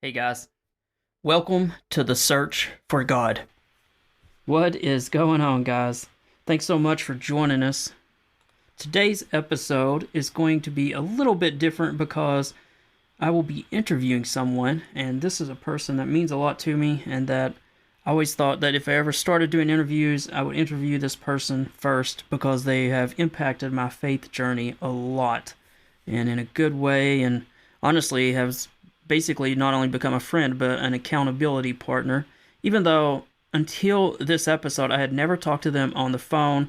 Hey guys, welcome to the search for God. What is going on, guys? Thanks so much for joining us. Today's episode is going to be a little bit different because I will be interviewing someone, and this is a person that means a lot to me, and that I always thought that if I ever started doing interviews, I would interview this person first because they have impacted my faith journey a lot, and in a good way, and honestly has basically not only become a friend, but an accountability partner, even though until this episode, I had never talked to them on the phone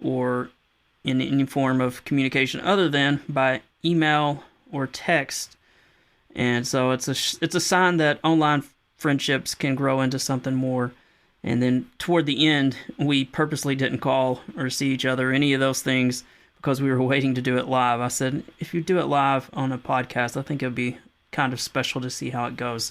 or in any form of communication other than by email or text. And so it's a sign that online friendships can grow into something more. And then toward the end, we purposely didn't call or see each other, any of those things, because we were waiting to do it live. I said, if you do it live on a podcast, I think it would be kind of special to see how it goes.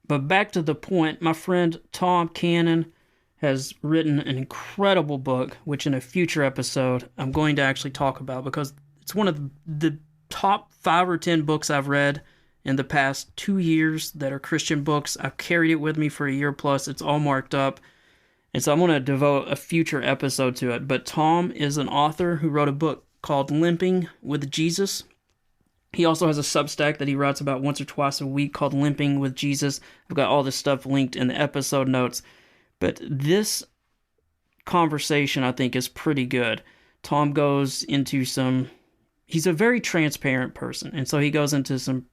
But back to the point, my friend Tom Cannon has written an incredible book, which in a future episode I'm going to actually talk about because it's one of the top 5 or 10 books I've read in the past 2 years that are Christian books. I've carried it with me for a year plus. It's all marked up. And so I'm going to devote a future episode to it. But Tom is an author who wrote a book called Limping with Jesus. He also has a Substack that he writes about once or twice a week called Limping with Jesus. I've got all this stuff linked in the episode notes. But this conversation, I think, is pretty good. Tom goes into he's a very transparent person. And so he goes into some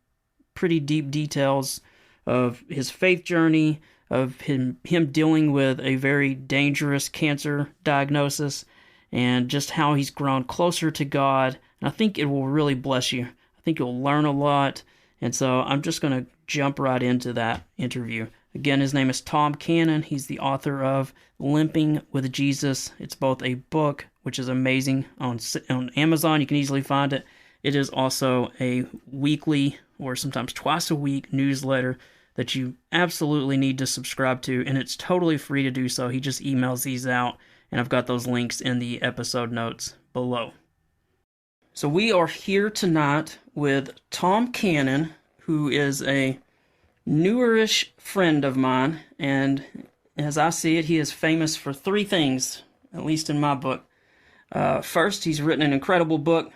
pretty deep details of his faith journey, of him dealing with a very dangerous cancer diagnosis, and just how he's grown closer to God. And I think it will really bless you. I think you'll learn a lot, and so I'm just going to jump right into that interview. Again, his name is Tom Cannon. He's the author of Limping with Jesus. It's both a book, which is amazing, on Amazon. You can easily find it. It is also a weekly or sometimes twice a week newsletter that you absolutely need to subscribe to, and it's totally free to do so. He just emails these out, and I've got those links in the episode notes below. So we are here tonight with Tom Cannon, who is a newerish friend of mine, and as I see it, he is famous for 3 things, at least in my book. First, he's written an incredible book.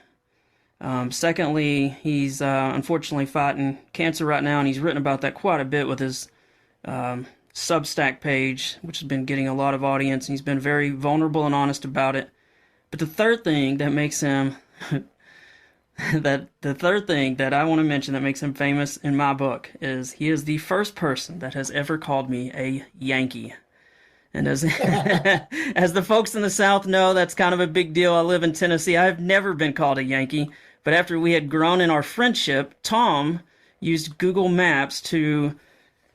Secondly, he's unfortunately fighting cancer right now, and he's written about that quite a bit with his Substack page, which has been getting a lot of audience, and he's been very vulnerable and honest about it. But the third thing that makes him the third thing that I want to mention that makes him famous in my book is he is the first person that has ever called me a Yankee. And as as the folks in the South know, that's kind of a big deal. I live in Tennessee. I've never been called a Yankee. But after we had grown in our friendship, Tom used Google Maps to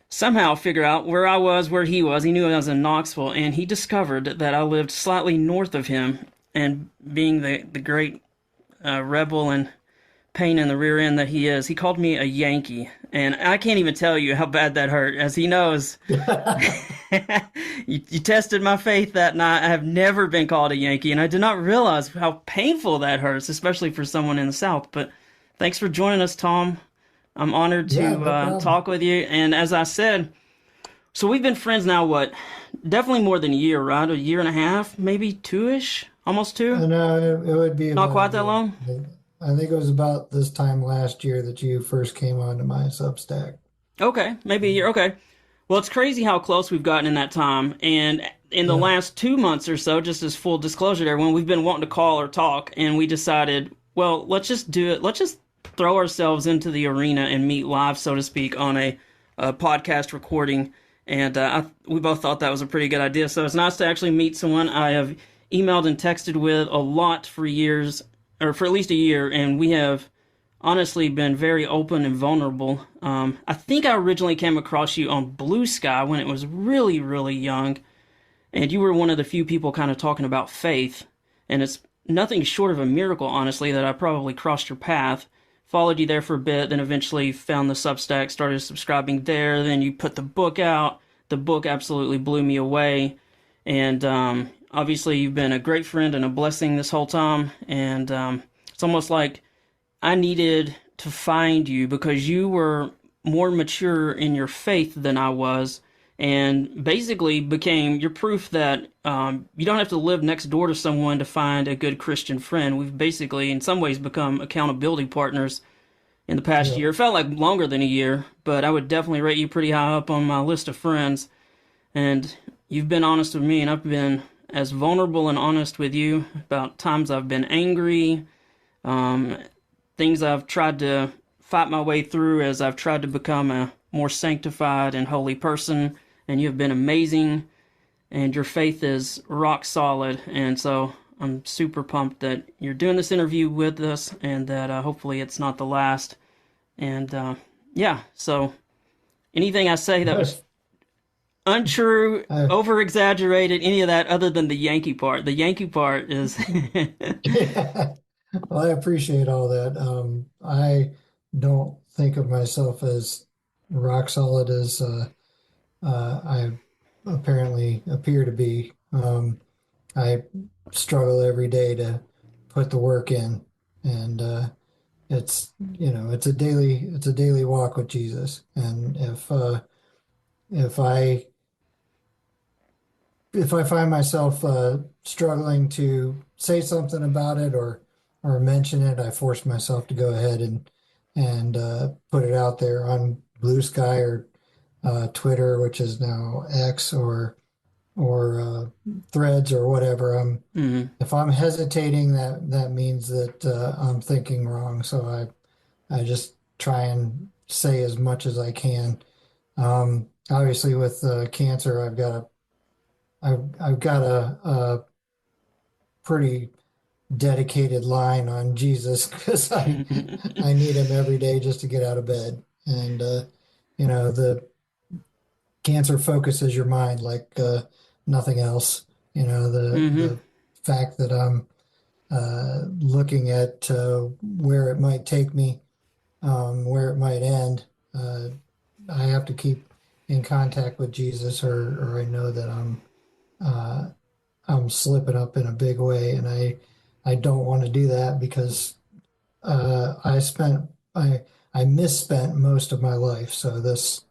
somehow figure out where I was, where he was. He knew I was in Knoxville, and he discovered that I lived slightly north of him. And being the great rebel and pain in the rear end that he is, he called me a Yankee, and I can't even tell you how bad that hurt. As he knows, you tested my faith that night. I have never been called a Yankee, and I did not realize how painful that hurts, especially for someone in the South. But thanks for joining us, Tom. I'm honored to talk with you. And as I said, so we've been friends now, definitely more than a year, right? A year and a half, maybe 2-ish? Almost 2? No, it would be Not about quite that long? I think it was about this time last year that you first came onto my Substack. Okay, maybe a year. Okay. Well, it's crazy how close we've gotten in that time. And in the Yeah. last 2 months or so, just as full disclosure to everyone, we've been wanting to call or talk, and we decided, well, let's just do it. Let's just throw ourselves into the arena and meet live, so to speak, on a podcast recording. And we both thought that was a pretty good idea. So it's nice to actually meet someone I have emailed and texted with a lot for years, or for at least a year, and we have honestly been very open and vulnerable. I think I originally came across you on Blue Sky when it was really, really young, and you were one of the few people kind of talking about faith, and it's nothing short of a miracle, honestly, that I probably crossed your path. Followed you there for a bit, then eventually found the Substack, started subscribing there, then you put the book out. The book absolutely blew me away, and obviously you've been a great friend and a blessing this whole time, and it's almost like I needed to find you because you were more mature in your faith than I was, and basically became your proof that you don't have to live next door to someone to find a good Christian friend. We've basically, in some ways, become accountability partners in the past Yeah. year. It felt like longer than a year, but I would definitely rate you pretty high up on my list of friends. And you've been honest with me, and I've been as vulnerable and honest with you about times I've been angry, um, things I've tried to fight my way through as I've tried to become a more sanctified and holy person. And you've been amazing, and your faith is rock solid. And so I'm super pumped that you're doing this interview with us, and that hopefully it's not the last. And yeah, so anything I say that was Good. untrue, I, over exaggerated, any of that other than the Yankee part. The Yankee part is. yeah. Well, I appreciate all that. I don't think of myself as rock solid as I apparently appear to be. I struggle every day to put the work in, and it's a daily walk with Jesus. And if I if I find myself struggling to say something about it or mention it, I force myself to go ahead and put it out there on Blue Sky or Twitter, which is now X, or Threads or whatever. Mhm. If I'm hesitating, that means that I'm thinking wrong. So I just try and say as much as I can. Obviously, with cancer, I've got a pretty dedicated line on Jesus because I need him every day just to get out of bed. And the cancer focuses your mind like nothing else. Mhm. The fact that I'm looking at where it might take me, where it might end. I have to keep in contact with Jesus, or I know that uh, I'm slipping up in a big way, and I don't want to do that because I spent I misspent most of my life. So this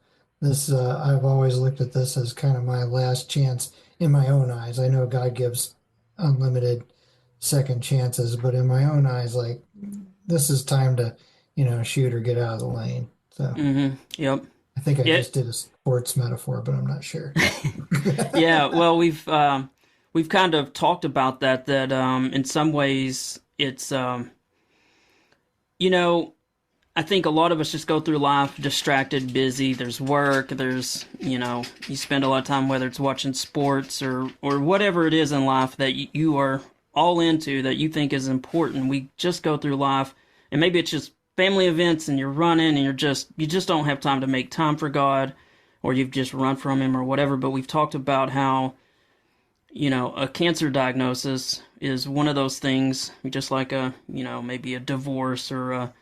I've always looked at this as kind of my last chance in my own eyes. I know God gives unlimited second chances, but in my own eyes, like this is time to shoot or get out of the lane. So Mhm. Yep. I think I Yeah. just did a sports metaphor, but I'm not sure. Yeah. Well, we've kind of talked about that. That in some ways it's you know I think a lot of us just go through life distracted, busy. There's work. There's you spend a lot of time whether it's watching sports or whatever it is in life that you are all into that you think is important. We just go through life, and maybe it's just family events, and you're running, and you just don't have time to make time for God, or you've just run from Him or whatever. But we've talked about how a cancer diagnosis is one of those things, just like maybe a divorce or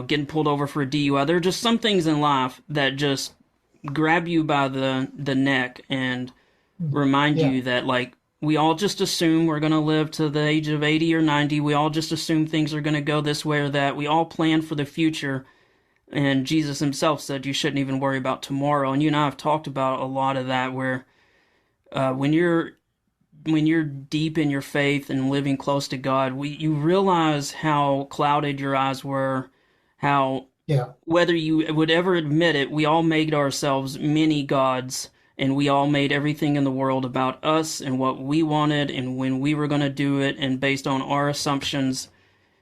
getting pulled over for a DUI. There are just some things in life that just grab you by the neck and remind Yeah. you that, like, we all just assume we're going to live to the age of 80 or 90. We all just assume things are going to go this way or that. We all plan for the future. And Jesus himself said you shouldn't even worry about tomorrow. And you and I have talked about a lot of that, where when you're deep in your faith and living close to God, you realize how clouded your eyes were, how Yeah. whether you would ever admit it, we all made ourselves many gods, and we all made everything in the world about us and what we wanted and when we were going to do it, and based on our assumptions.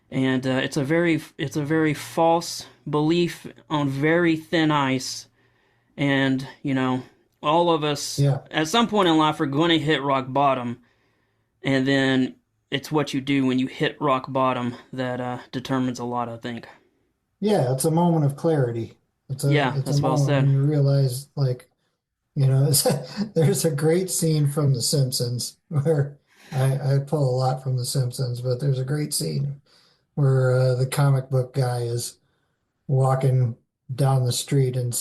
And it's a very false belief on very thin ice. And all of us Yeah. at some point in life are going to hit rock bottom, and then it's what you do when you hit rock bottom that determines a lot, I think. Yeah, it's a moment of clarity. Yeah, It's a that's well moment when said. you realize, like, there's a great scene from The Simpsons where I pull a lot from The Simpsons, but there's a great scene where the comic book guy is walking down the street and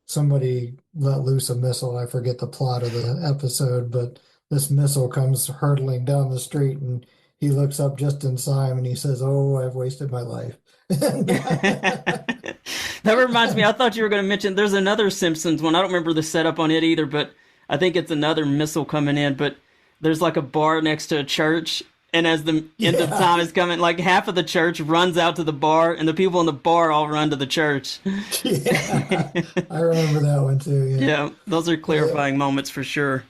somebody let loose a missile. I forget the plot of the episode, but this missile comes hurtling down the street and he looks up just in time and he says, "Oh, I've wasted my life." That reminds me, I thought you were going to mention there's another Simpsons one. I don't remember the setup on it either, but I think it's another missile coming in. But there's like a bar next to a church, and as the end of Yeah, time is coming, like half of the church runs out to the bar, and the people in the bar all run to the church. yeah. I remember that one too. Yeah, Yeah, those are yeah, clarifying moments for sure.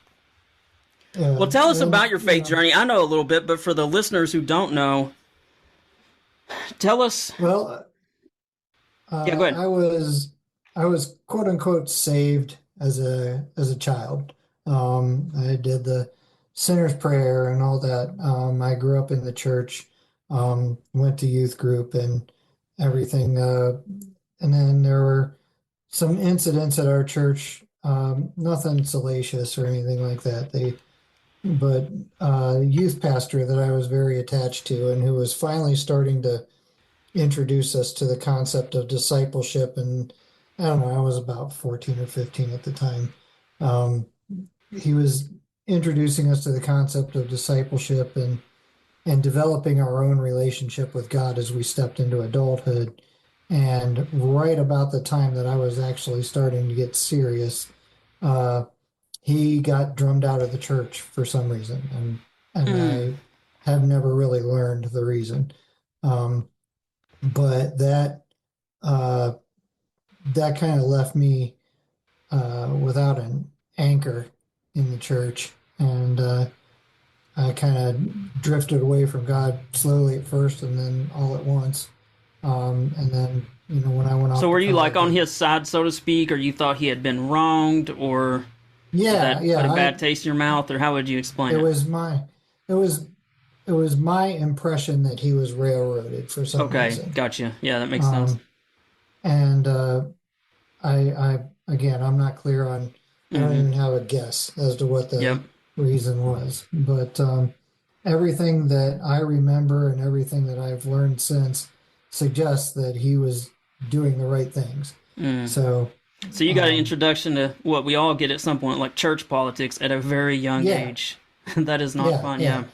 yeah. Well, tell us And about your faith journey. I know a little bit, but for the listeners who don't know, tell us. well, Yeah, go ahead. I was quote unquote saved as a child. I did the sinner's prayer and all that. I grew up in the church, went to youth group and everything. And then there were some incidents at our church, nothing salacious or anything like that. But youth pastor that I was very attached to and who was finally starting to introduce us to the concept of discipleship. And I don't know, I was about 14 or 15 at the time. Um, he was introducing us to the concept of discipleship and developing our own relationship with God as we stepped into adulthood. And right about the time that I was actually starting to get serious, uh, he got drummed out of the church for some reason, and Mm. I have never really learned the reason. Um, but uh, that kind of left me without an anchor in the church, and I kind of drifted away from God slowly at first, and then all at once. And then when I went So off to were you like college, on his side, so to speak, or you thought he had been wronged, or did yeah, that put yeah, a bad taste in your mouth, or how would you explain it it? was my it was it was my impression that he was railroaded for some Okay, reason. gotcha. Yeah, that makes sense. Um, and I again, I'm not clear on. I don't Mm-hmm. even have a guess as to what Yep. the reason was, but everything that I remember and everything that I've learned since suggests that he was doing the right things. Mm. So, So you got an um, introduction to what we all get at some point, like church politics, at a very young yeah, age. That is not yeah, fun. yeah. Yeah.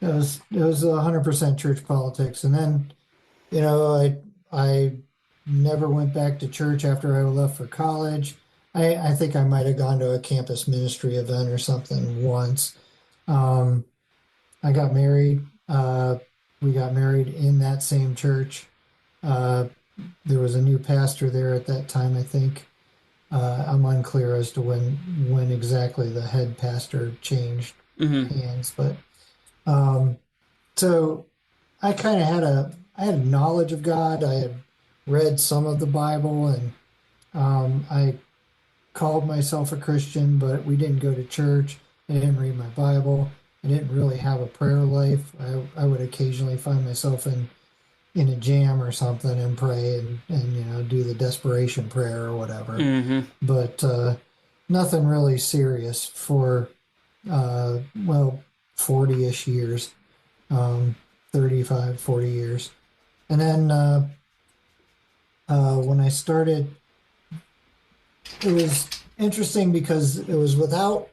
It was 100% church politics, and then I never went back to church after I left for college. I think I might have gone to a campus ministry event or something once. Um, I got married. We got married in that same church. Uh, there was a new pastor there at that time, I think. I'm unclear as to when exactly the head pastor changed Mm-hmm. hands, but um, so I kind of had a knowledge of God. I had read some of the Bible, and I called myself a Christian, but we didn't go to church. I didn't read my Bible. I didn't really have a prayer life. I would occasionally find myself in a jam or something and pray and do the desperation prayer or whatever. Mm-hmm. But nothing really serious for well 40-ish years, um, 35, 40 years. And then when I started, it was interesting because it was without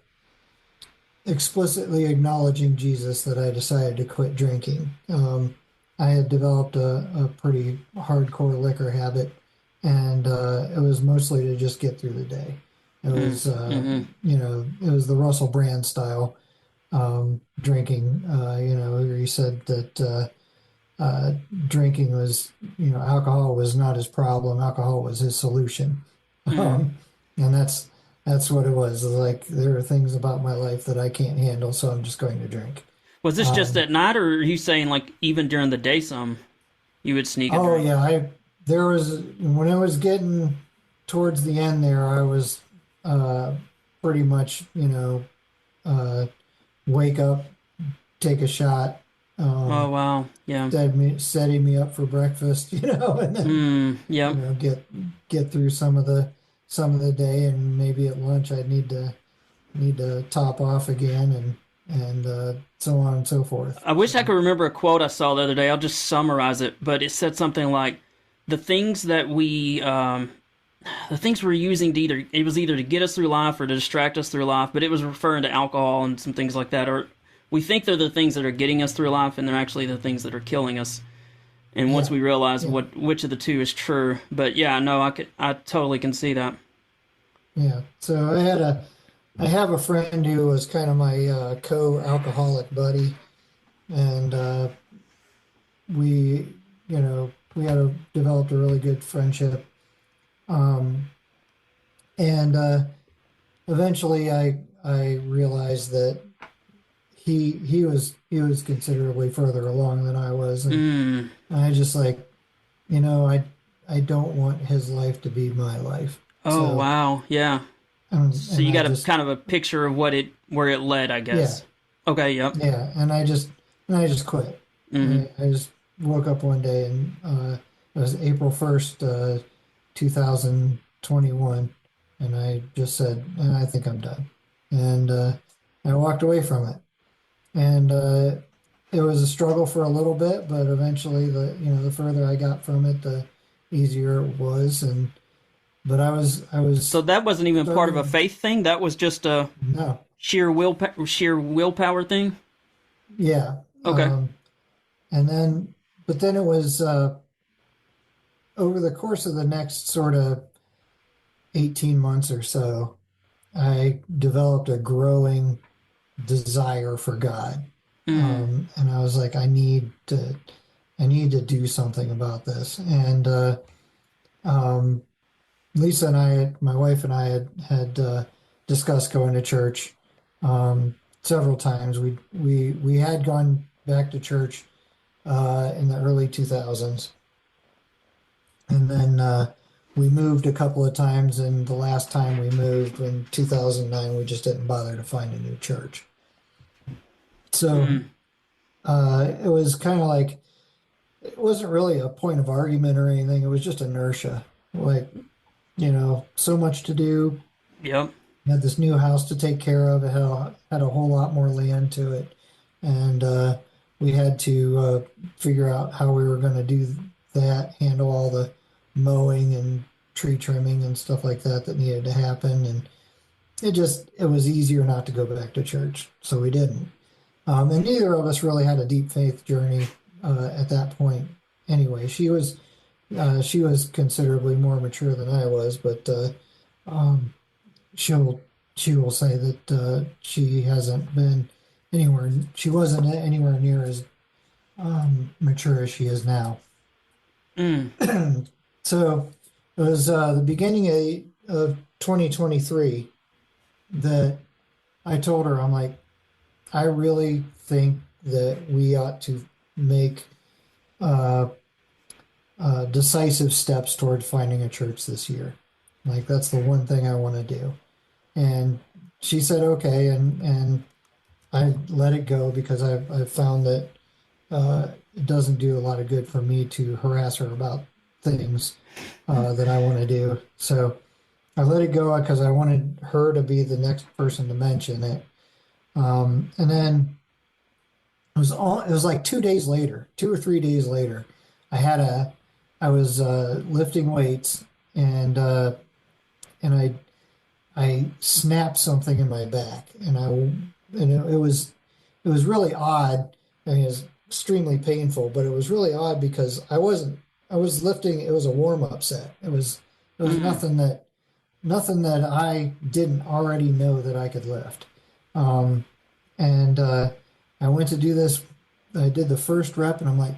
explicitly acknowledging Jesus that I decided to quit drinking. I had developed a pretty hardcore liquor habit, and it was mostly to just get through the day. It was, Mm-hmm. it was the Russell Brand style drinking. Where he said that drinking was, alcohol was not his problem. Alcohol was his solution. Mm. Um, and that's what it was. It was like there are things about my life that I can't handle, so I'm just going to drink. Was this just Um, at night, or are you saying like even during the day, some you would sneak a oh drink? yeah, I there was when I was getting towards the end there, I was uh, pretty much, uh, wake up, take a shot, Oh wow, yeah. setting me up for breakfast, and then Mm. Yep. get through some of the day, and maybe at lunch I'd need to top off again, and so on and so forth. I wish I So could remember a quote I saw the other day. I'll just summarize it, but it said something like, "The things that the things we're using to either to get us through life or to distract us through life, but it was referring to alcohol and some things like that, or we think they're the things that are getting us through life, and they're actually the things that are killing us." and once Yeah. we realize Yeah. which of the two is true. But yeah, no, I totally can see that. Yeah. So I have a friend who was kind of my co-alcoholic buddy, and we, we developed a really good friendship. Um, and eventually, I realized that he was considerably further along than I was, and Mm. I just like, I don't want his life to be my life. Oh So, wow, yeah. So and you I got a just, kind of a picture of where it led, I yeah, guess. Okay, yep. yeah, and I just quit. Mm-hmm. I just woke up one day and it was April 1st, 2021, and I just said, I think I'm done, and I walked away from it, and it was a struggle for a little bit, but eventually, the further I got from it, the easier it was, and but I was So that wasn't even part of a starting. faith thing. That was just a No, sheer willpower thing. yeah, Okay. and then but then it was over the course of the next sort of 18 months or so, I developed a growing desire for God. Mm. And I was like, I need to do something about this. And um, Lisa and I, my wife and I had discussed going to church several times. We had gone back to church in the early 2000s, and then we moved a couple of times. And the last time we moved in 2009, we just didn't bother to find a new church. So Mm. it was kind of like, it wasn't really a point of argument or anything. It was just inertia. Like, so much to do. Yep. Had this new house to take care of. It had a whole lot more land to it, and we had to figure out how we were going to do that, handle all the mowing and tree trimming and stuff like that that needed to happen. And it was easier not to go back to church, so we didn't. And neither of us really had a deep faith journey at that point. Anyway, she was considerably more mature than I was, but um, she'll she will say that she hasn't been anywhere. She wasn't anywhere near as mature as she is now. Mm. So it was the beginning of 2023 that I told her, I'm like, I really think that we ought to make uh, decisive steps toward finding a church this year. Like, that's the one thing I want to do. And she said, okay. And I let it go because I've found that it doesn't do a lot of good for me to harass her about things that I want to do. So I let it go because I wanted her to be the next person to mention it. And then it was like 2 days later, 2 or 3 days later, I had a, I was lifting weights, and I snapped something in my back, and it was really odd. I mean, it was extremely painful, but it was really odd because I was lifting. It was a warm up set. It was Mm. nothing that I didn't already know that I could lift. Um, and I went to do this. I did the first rep, and I'm like,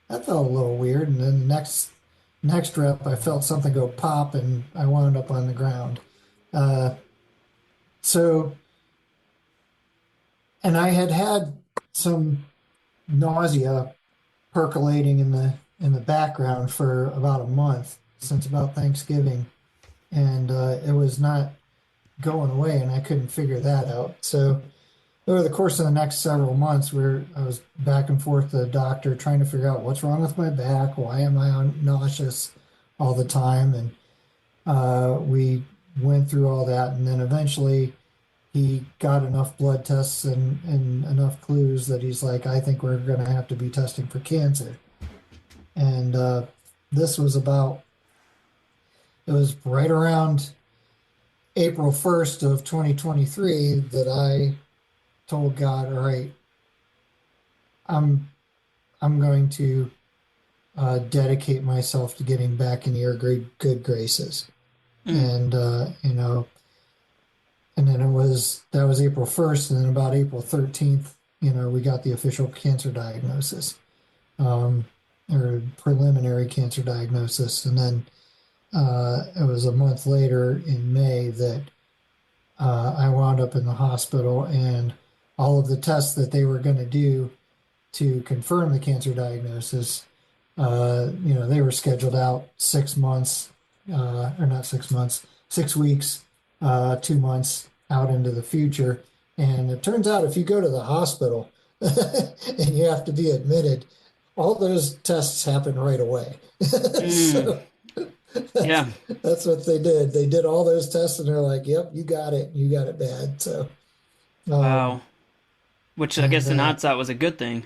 that felt a little weird. And then the next rep, I felt something go pop, and I wound up on the ground. Uh, so, and I had some nausea percolating in the background for about a month, since about Thanksgiving, and it was not going away, and I couldn't figure that out. So over the course of the next several months, where I was back and forth to the doctor trying to figure out what's wrong with my back, why am I nauseous all the time, and we went through all that, and then eventually he got enough blood tests and enough clues that he's like, I think we're going to have to be testing for cancer. And this was it was right around April 1st of 2023 that I told God, all right, I'm I'm going to dedicate myself to getting back in your good graces. Mm. And, and then that was April 1st. And then about April 13th, we got the official cancer diagnosis, um, or preliminary cancer diagnosis. And then it was a month later in May that I wound up in the hospital, and all of the tests that they were going to do to confirm the cancer diagnosis, they were scheduled out 6 months, or not 6 months, 6 weeks, 2 months out into the future. And it turns out if you go to the hospital and you have to be admitted, all those tests happen right away. Mm. So Yeah. that's what they did. They did all those tests and they're like, yep, you got it. You got it bad. So, um, Wow. Which I and guess in hindsight was a good thing.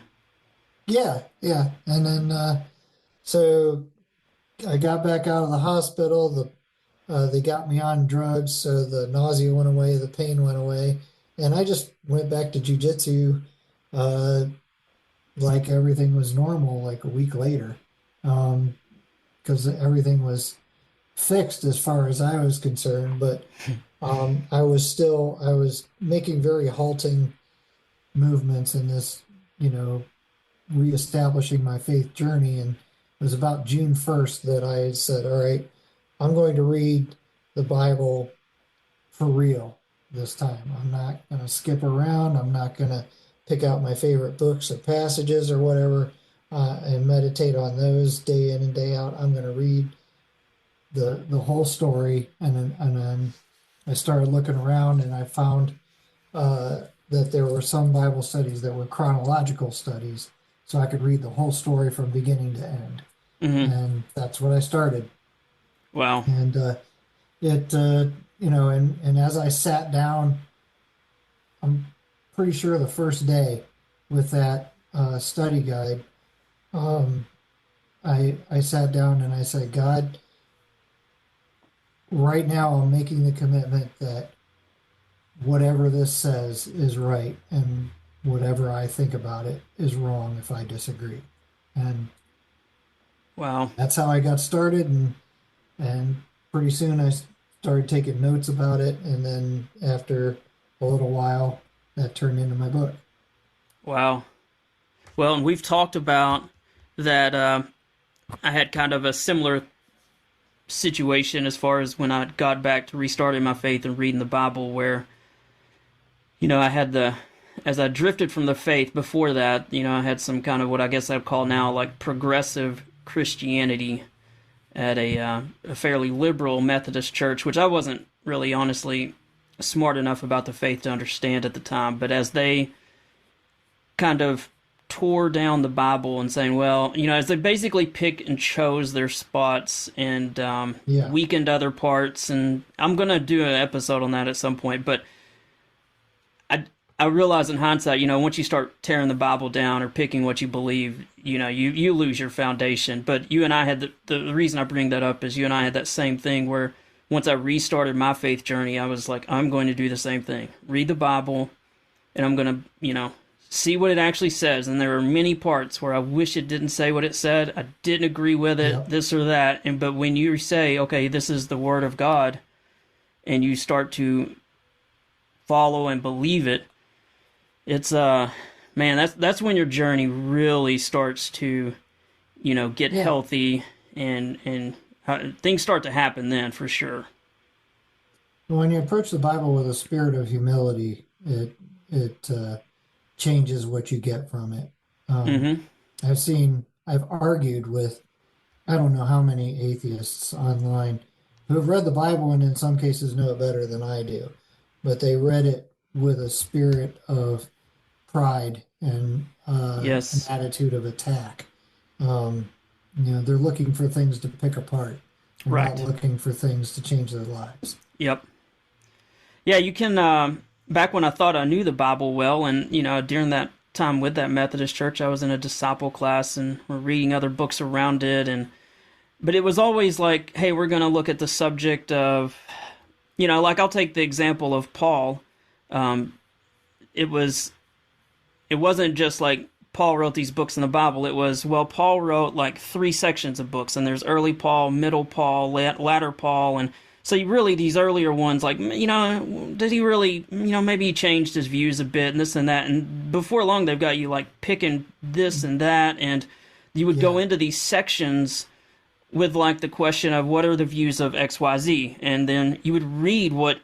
yeah, yeah. And then, so I got back out of the hospital. They got me on drugs. So the nausea went away, the pain went away. And I just went back to jujitsu, uh, like everything was normal, like a week later. Because everything was fixed as far as I was concerned, but I was making very halting movements in this, you know, reestablishing my faith journey. And it was about June 1st that I said, all right, I'm going to read the Bible for real this time. I'm not going to skip around. I'm not going to pick out my favorite books or passages or whatever, and meditate on those day in and day out. I'm going to read the whole story, and then I started looking around, and I found that there were some Bible studies that were chronological studies, so I could read the whole story from beginning to end, Hmm. and that's what I started. Wow. And it and as I sat down, I'm pretty sure the first day with that study guide, um, I sat down and I said, God, right now I'm making the commitment that whatever this says is right, and whatever I think about it is wrong if I disagree. And Wow. that's how I got started, and pretty soon I started taking notes about it, and then after a little while that turned into my book. Wow. Well, and we've talked about that. I had kind of a similar situation as far as when I got back to restarting my faith and reading the Bible, where, I had as I drifted from the faith before that, I had some kind of what I guess I'd call now like progressive Christianity at a fairly liberal Methodist church, which I wasn't really honestly smart enough about the faith to understand at the time. But as they kind of tore down the Bible and saying, well, as they basically pick and chose their spots and Yeah, weakened other parts, and I'm going to do an episode on that at some point, but I realize in hindsight, once you start tearing the Bible down or picking what you believe, you lose your foundation. But you and I had the reason I bring that up is you and I had that same thing where once I restarted my faith journey, I was like, I'm going to do the same thing. Read the Bible, and I'm going to, see what it actually says. And there are many parts where I wish it didn't say what it said. I didn't agree with it, yep, this or that. But when you say, okay, this is the Word of God, and you start to follow and believe it, it's man, that's when your journey really starts to, get yeah. healthy, and things start to happen then for sure. When you approach the Bible with a spirit of humility, it changes what you get from it. Um, Mm-hmm. I've argued with I don't know how many atheists online who have read the Bible and in some cases know it better than I do, but they read it with a spirit of pride and an Yes. attitude of attack. Um, they're looking for things to pick apart. They're not Right. looking for things to change their lives. Yep. Yeah, you can. Back when I thought I knew the Bible well, and during that time with that Methodist church, I was in a disciple class, and we're reading other books around it, and but it was always like, hey, we're going to look at the subject of, like I'll take the example of Paul. Um, it wasn't just like Paul wrote these books in the Bible. It was, well, Paul wrote like 3 sections of books, and there's early Paul, middle Paul, latter Paul, and so you really these earlier ones, like, did he really, maybe he changed his views a bit and this and that, and before long they've got you like picking this and that, and you would go Yeah. into these sections with like the question of what are the views of XYZ, and then you would read what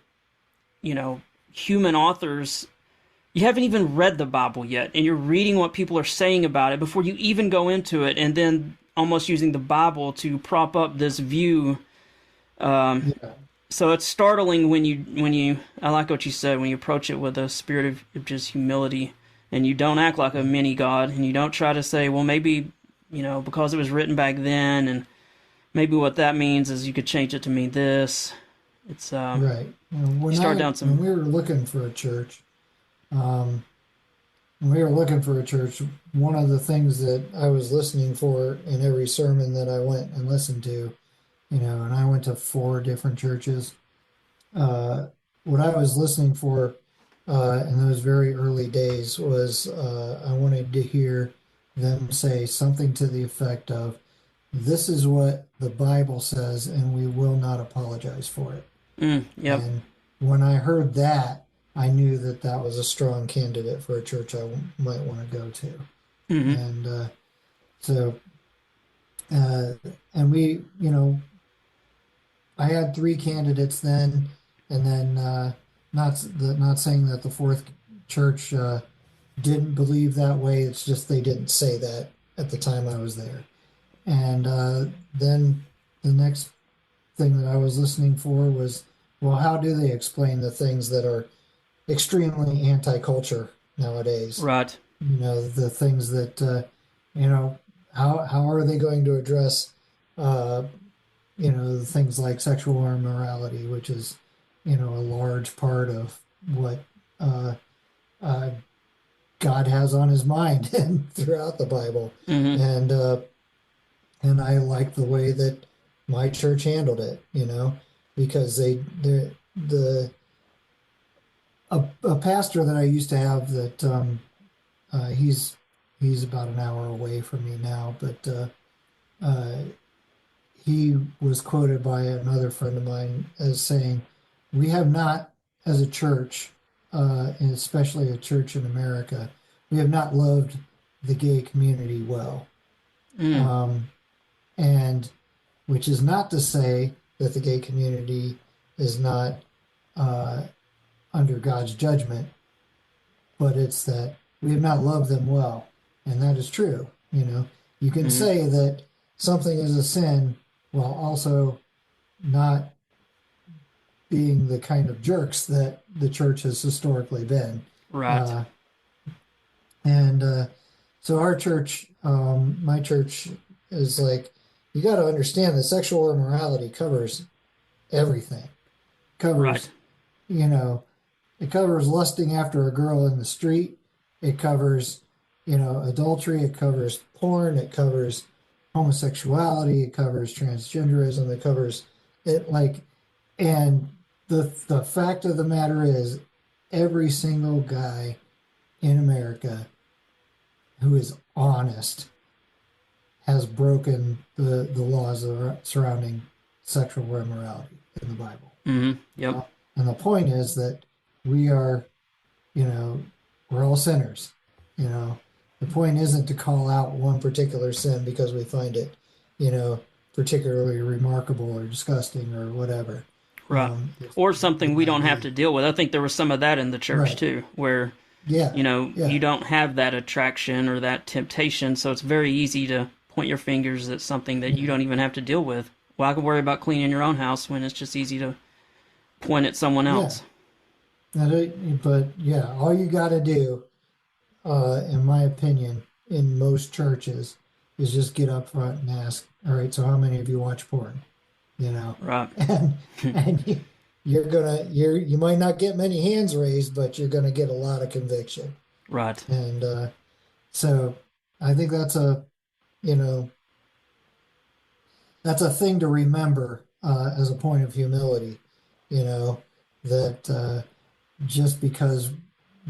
human authors. You haven't even read the Bible yet, and you're reading what people are saying about it before you even go into it, and then almost using the Bible to prop up this view. Yeah. So it's startling when you I like what you said, when you approach it with a spirit of just humility, and you don't act like a mini god, and you don't try to say, well, maybe because it was written back then, and maybe what that means is you could change it to mean this. It's Right. you start down When some. we were looking for a church, um, when we were looking for a church, one of the things that I was listening for in every sermon that I went and listened to, and I went to 4 different churches. Uh, what I was listening for in those very early days was I wanted to hear them say something to the effect of, "This is what the Bible says, and we will not apologize for it." Yep. And when I heard that, I knew that that was a strong candidate for a church I might want to go to. Hmm. And so, uh, and we, I had 3 candidates then, and then not saying that the fourth church didn't believe that way. It's just they didn't say that at the time I was there. And then the next thing that I was listening for was, well, how do they explain the things that are extremely anti-culture nowadays? Right. The things that you know, how are they going to address uh, things like sexual immorality, which is a large part of what uh, uh, God has on His mind and throughout the Bible, Hmm. and and I like the way that my church handled it, because the a pastor that I used to have that he's about an hour away from me now, but uh, he was quoted by another friend of mine as saying, "We have not, as a church, and especially a church in America, we have not loved the gay community well." Mm. Um, and which is not to say that the gay community is not uh, under God's judgment, but it's that we have not loved them well. And that is true. You can Mm. say that something is a sin while also not being the kind of jerks that the church has historically been. Right. Uh, and so our church, my church, is like, you got to understand that sexual immorality covers everything. Right. Covers, you know, it covers lusting after a girl in the street. It covers, adultery. It covers porn. It covers homosexuality. It covers transgenderism. It covers it like, and the fact of the matter is, every single guy in America who is honest has broken the laws surrounding sexual immorality in the Bible. Hmm. Yep. And the point is that we are, you know, we're all sinners. You know, the point isn't to call out one particular sin because we find it, you know, particularly remarkable or disgusting or whatever. Right. If Or it something we might don't have be to deal with. I think there was some of that in the church right. too, where Yeah, you yeah, don't have that attraction or that temptation, so it's very easy to point your fingers at something that you yeah, don't even have to deal with. Well, I can worry about cleaning your own house when it's just easy to point at someone yeah. else. But yeah, all you got to do, in my opinion, in most churches, is just get up front and ask, "All right, so how many of you watch porn?" You know, Right. and and you might not get many hands raised, but you're gonna get a lot of conviction. Right. And so I think you know that's a thing to remember as a point of humility. You know that just because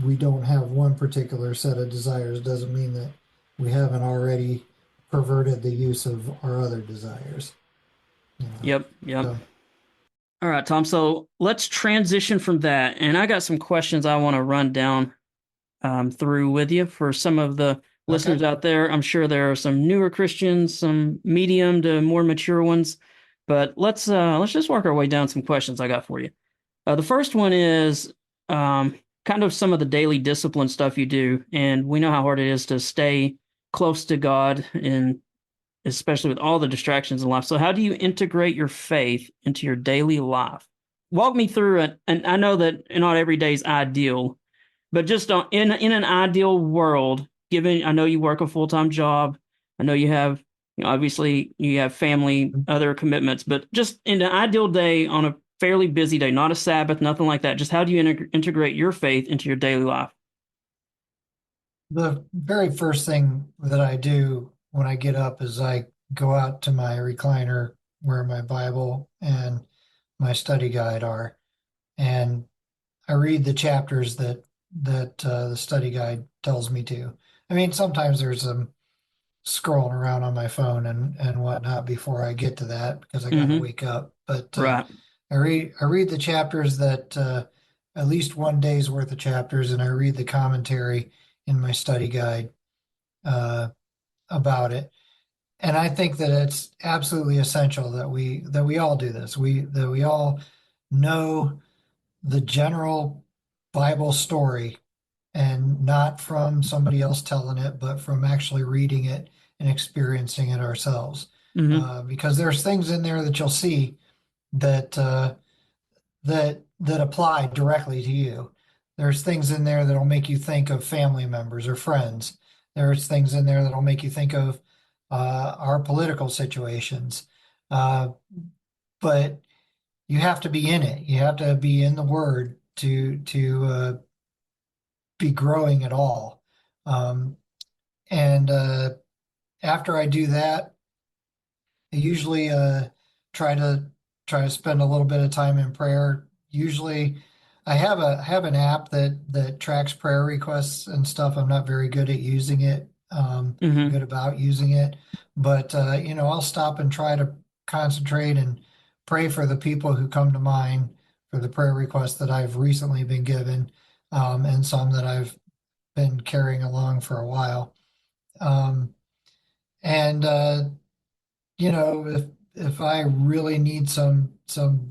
we don't have one particular set of desires doesn't mean that we haven't already perverted the use of our other desires, you know. Yep, yep. So, All right, Tom. So let's transition from that. And I got some questions I want to run down through with you for some of the listeners okay. out there. I'm sure there are some newer Christians, some medium to more mature ones, but let's just work our way down some questions I got for you. The first one is kind of some of the daily discipline stuff you do, and we know how hard it is to stay close to God, and especially with all the distractions in life. So, how do you integrate your faith into your daily life? Walk me through it, and I know that not every day is ideal, but just in an ideal world, given I know you work a full-time job, I know you have obviously you have family, other commitments, but just in an ideal day on a fairly busy day, not a Sabbath, nothing like that. Just how do you integrate your faith into your daily life? The very first thing that I do when I get up is I go out to my recliner where my Bible and my study guide are, and I read the chapters that the study guide tells me to. I mean, sometimes there's some scrolling around on my phone and whatnot before I get to that because I got to Mm-hmm. wake up. But Right. I read the chapters that at least one day's worth of chapters, and I read the commentary in my study guide uh, about it. And I think that it's absolutely essential that we all do this. We all know the general Bible story and not from somebody else telling it, but from actually reading it and experiencing it ourselves. Mm-hmm. Because there's things in there that you'll see that that apply directly to you. There's things in there that'll make you think of family members or friends. There's things in there that'll make you think of our political situations. Uh, but you have to be in it. You have to be in the Word to be growing at all. And after I do that, I usually try to try to spend a little bit of time in prayer. Usually, I have an app that tracks prayer requests and stuff. I'm not very good at using it. Mm-hmm. Good about using it, but I'll stop and try to concentrate and pray for the people who come to mind for the prayer requests that I've recently been given, and some that I've been carrying along for a while. Um, and if I really need some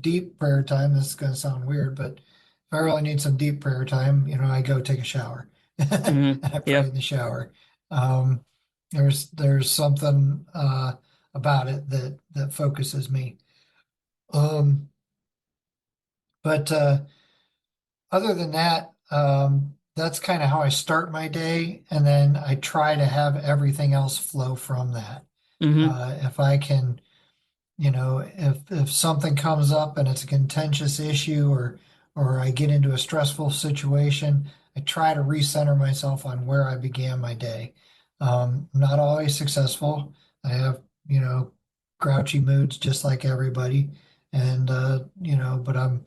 deep prayer time, this is going to sound weird, but if I really need some deep prayer time, I go take a shower and Mm-hmm. I pray Yep. in the shower. Um, there's something about it that focuses me. Um, but other than that, that's kind of how I start my day, and then I try to have everything else flow from that. Mm-hmm. If I can if something comes up and it's a contentious issue or I get into a stressful situation, I try to recenter myself on where I began my day. Not always successful. I have, grouchy moods just like everybody. And but I'm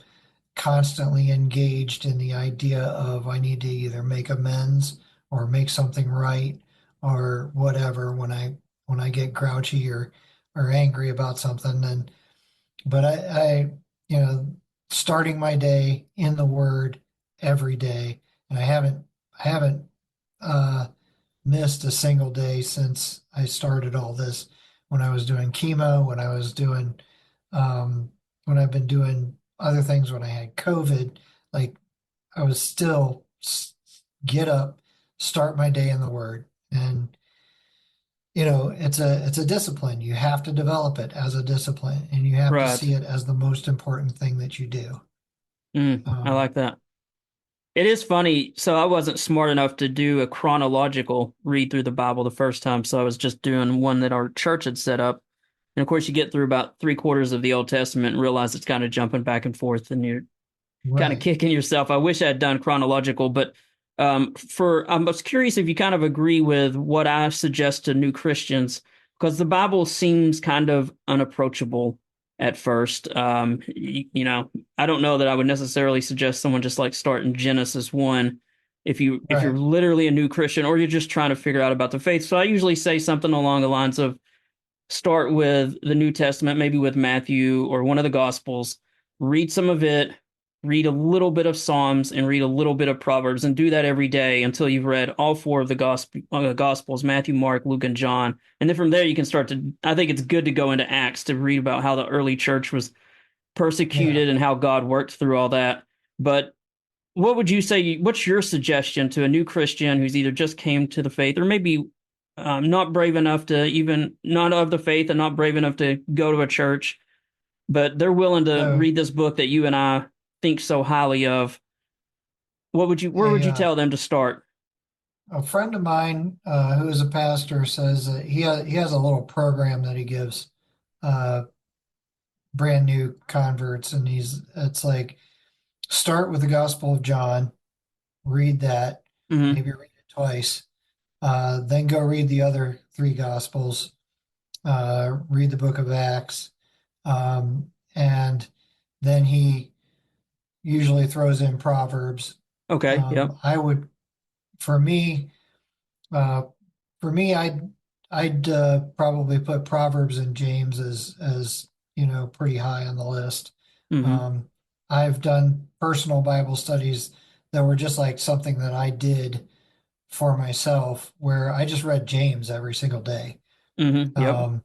constantly engaged in the idea of I need to either make amends or make something right or whatever when I get grouchy or angry about something. And but starting my day in the Word every day, and I haven't uh, missed a single day since I started all this. When I was doing chemo, um, when I've been doing other things, when I had COVID, like I was still get up, start my day in the Word, and it's a discipline. You have to develop it as a discipline, and you have to Right. see it as the most important thing that you do. I Um, like that. It is funny. So I wasn't smart enough to do a chronological read through the Bible the first time, so I was just doing one that our church had set up. And of course, you get through about three-quarters of the Old Testament and realize it's kind of jumping back and forth, and you're kind of right. kicking yourself. I wish I had done chronological, but I was curious if you kind of agree with what I suggest to new Christians, because the Bible seems kind of unapproachable at first. I don't know that I would necessarily suggest someone just like start in Genesis 1, if you're Right. literally a new Christian or you're just trying to figure out about the faith. So I usually say something along the lines of start with the New Testament, maybe with Matthew or one of the Gospels, read some of it, read a little bit of Psalms, and read a little bit of Proverbs, and do that every day until you've read all four of the Gospels: Matthew, Mark, Luke, and John. And then from there, you can start to. I think it's good to go into Acts to read about how the early church was Yeah. persecuted and how God worked through all that. But what would you say? What's your suggestion to a new Christian who's either just came to the faith or maybe not brave enough to even not of the faith and not brave enough to go to a church, but they're willing to So read this book that you and I think so highly of? Where would a you tell them to start? a friend of mine who is a pastor says that he has a little program that he gives uh, brand new converts, and it's like start with the Gospel of John, read that, Mm-hmm. maybe read it twice, then go read the other three Gospels, read the book of Acts, and then he usually throws in Proverbs. Okay. Yep. I would, for me, uh, I'd probably put Proverbs and James as pretty high on the list. Mm-hmm. Um, I've done personal Bible studies that were just like something that I did for myself, where I just read James every single day. Mm-hmm. Yep. Um,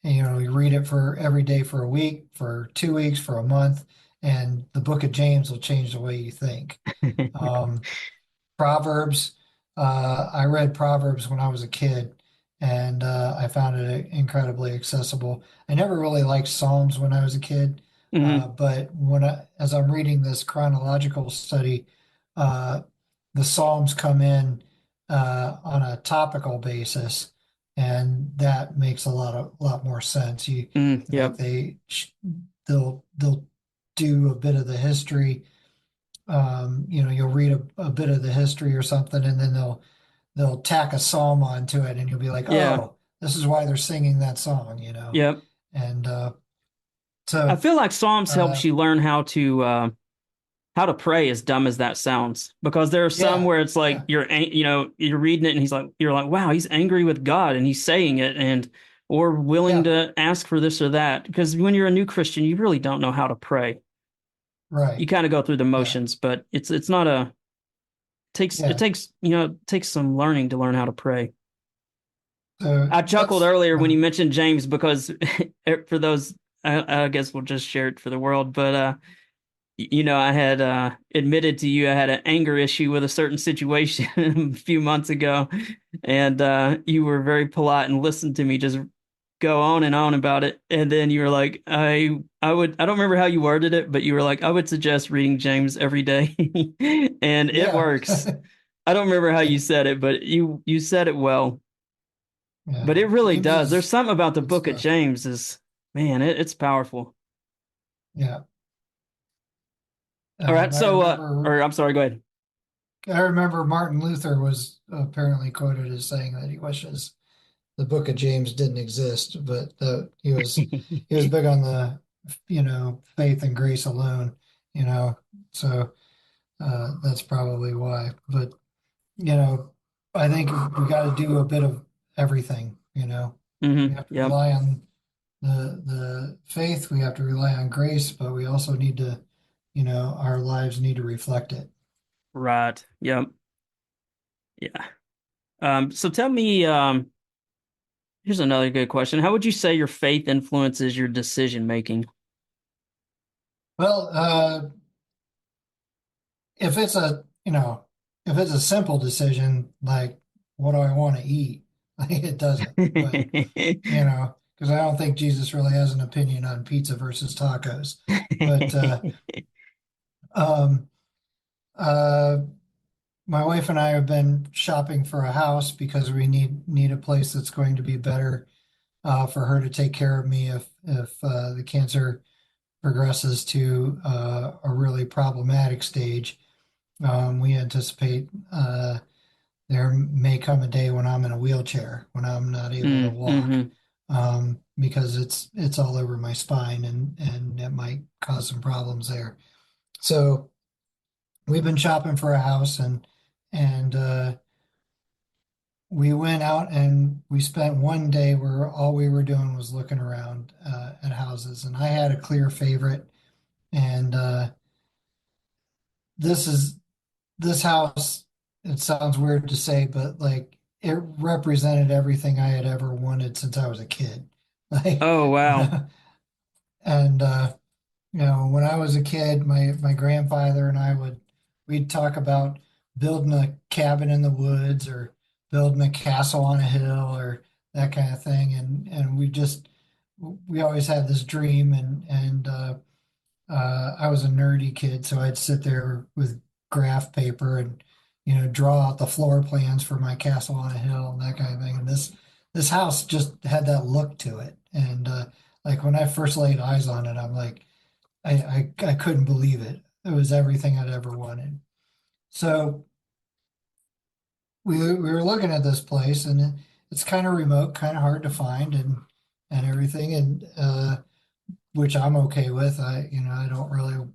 and, you read it for every day for a week, for 2 weeks, for a month, and the book of James will change the way you think. Um, Proverbs. I read Proverbs when I was a kid, and I found it incredibly accessible. I never really liked Psalms when I was a kid, Mm-hmm. but as I'm reading this chronological study, uh, the Psalms come in on a topical basis, and that makes a lot more sense. Mm, Like yep. they'll do a bit of the history. You'll read a bit of the history or something, and then they'll tack a psalm onto it, and you'll be like, Yeah. oh, this is why they're singing that song, Yep. And I so feel like Psalms uh, helps you learn how to pray, as dumb as that sounds, because there are some yeah, where it's like yeah, you're reading it and you're like, wow, he's angry with God and he's saying it, and or willing yeah, to ask for this or that, because when you're a new Christian you really don't know how to pray. You right, kind of go through the yeah, motions, but it's not a it yeah. takes it takes some learning to learn how to pray. So I chuckled that's earlier when you mentioned James because for those I guess we'll just share it for the world, but I had admitted to you I had an anger issue with a certain situation a few months ago, and you were very polite and listened to me just go on and on about it. And then you were like, I don't remember how you worded it, but you were like, I would suggest reading James every day, and it yeah, works. I don't remember how you said it, but you said it well. But yeah. it really James does. There's is something about the good book of stuff. James is man, it's powerful. Yeah. All right, I so remember or I'm sorry, go ahead. I remember Martin Luther was apparently quoted as saying that he wishes the Book of James didn't exist, but he was big on the faith and grace alone, you know. So that's probably why. But you know, I think we got to do a bit of everything. We have to Yep. rely on the faith. We have to rely on grace, but we also need to, our lives need to reflect it. Right. Yep. Yeah. So tell me, here's another good question. How would you say your faith influences your decision making? Well, if it's a you know if it's a simple decision like what do I want to eat, it doesn't. But because I don't think Jesus really has an opinion on pizza versus tacos. But um, uh, my wife and I have been shopping for a house because we need a place that's going to be better for her to take care of me if the cancer progresses to a really problematic stage. We anticipate there may come a day when I'm in a wheelchair, when I'm not able to walk, Mm-hmm. because it's all over my spine and it might cause some problems there. So we've been shopping for a house, And we went out and we spent one day where all we were doing was looking around at houses. And I had a clear favorite. And this is this house, it sounds weird to say, but like it represented everything I had ever wanted since I was a kid. Like, Oh, wow. and when I was a kid, my grandfather and I we'd talk about building a cabin in the woods or building a castle on a hill or that kind of thing. And we always had this dream and I was a nerdy kid, so I'd sit there with graph paper and draw out the floor plans for my castle on a hill and that kind of thing. And this house just had that look to it. And like when I first laid eyes on it, I'm like, I couldn't believe it. It was everything I'd ever wanted. So we were looking at this place, and it's kind of remote, kind of hard to find, and everything, and which I'm okay with. I don't really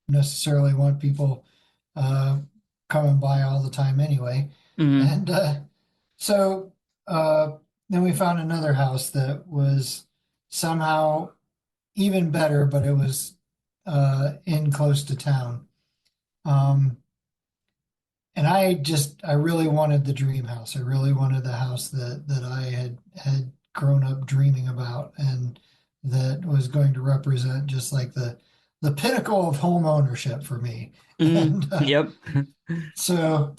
necessarily want people uh, coming by all the time anyway. Hmm. And so uh, then we found another house that was somehow even better, but it was in close to town. Um, and I really wanted the dream house. I really wanted the house that I had grown up dreaming about, and that was going to represent just like the pinnacle of home ownership for me. Hmm. And Yep. so,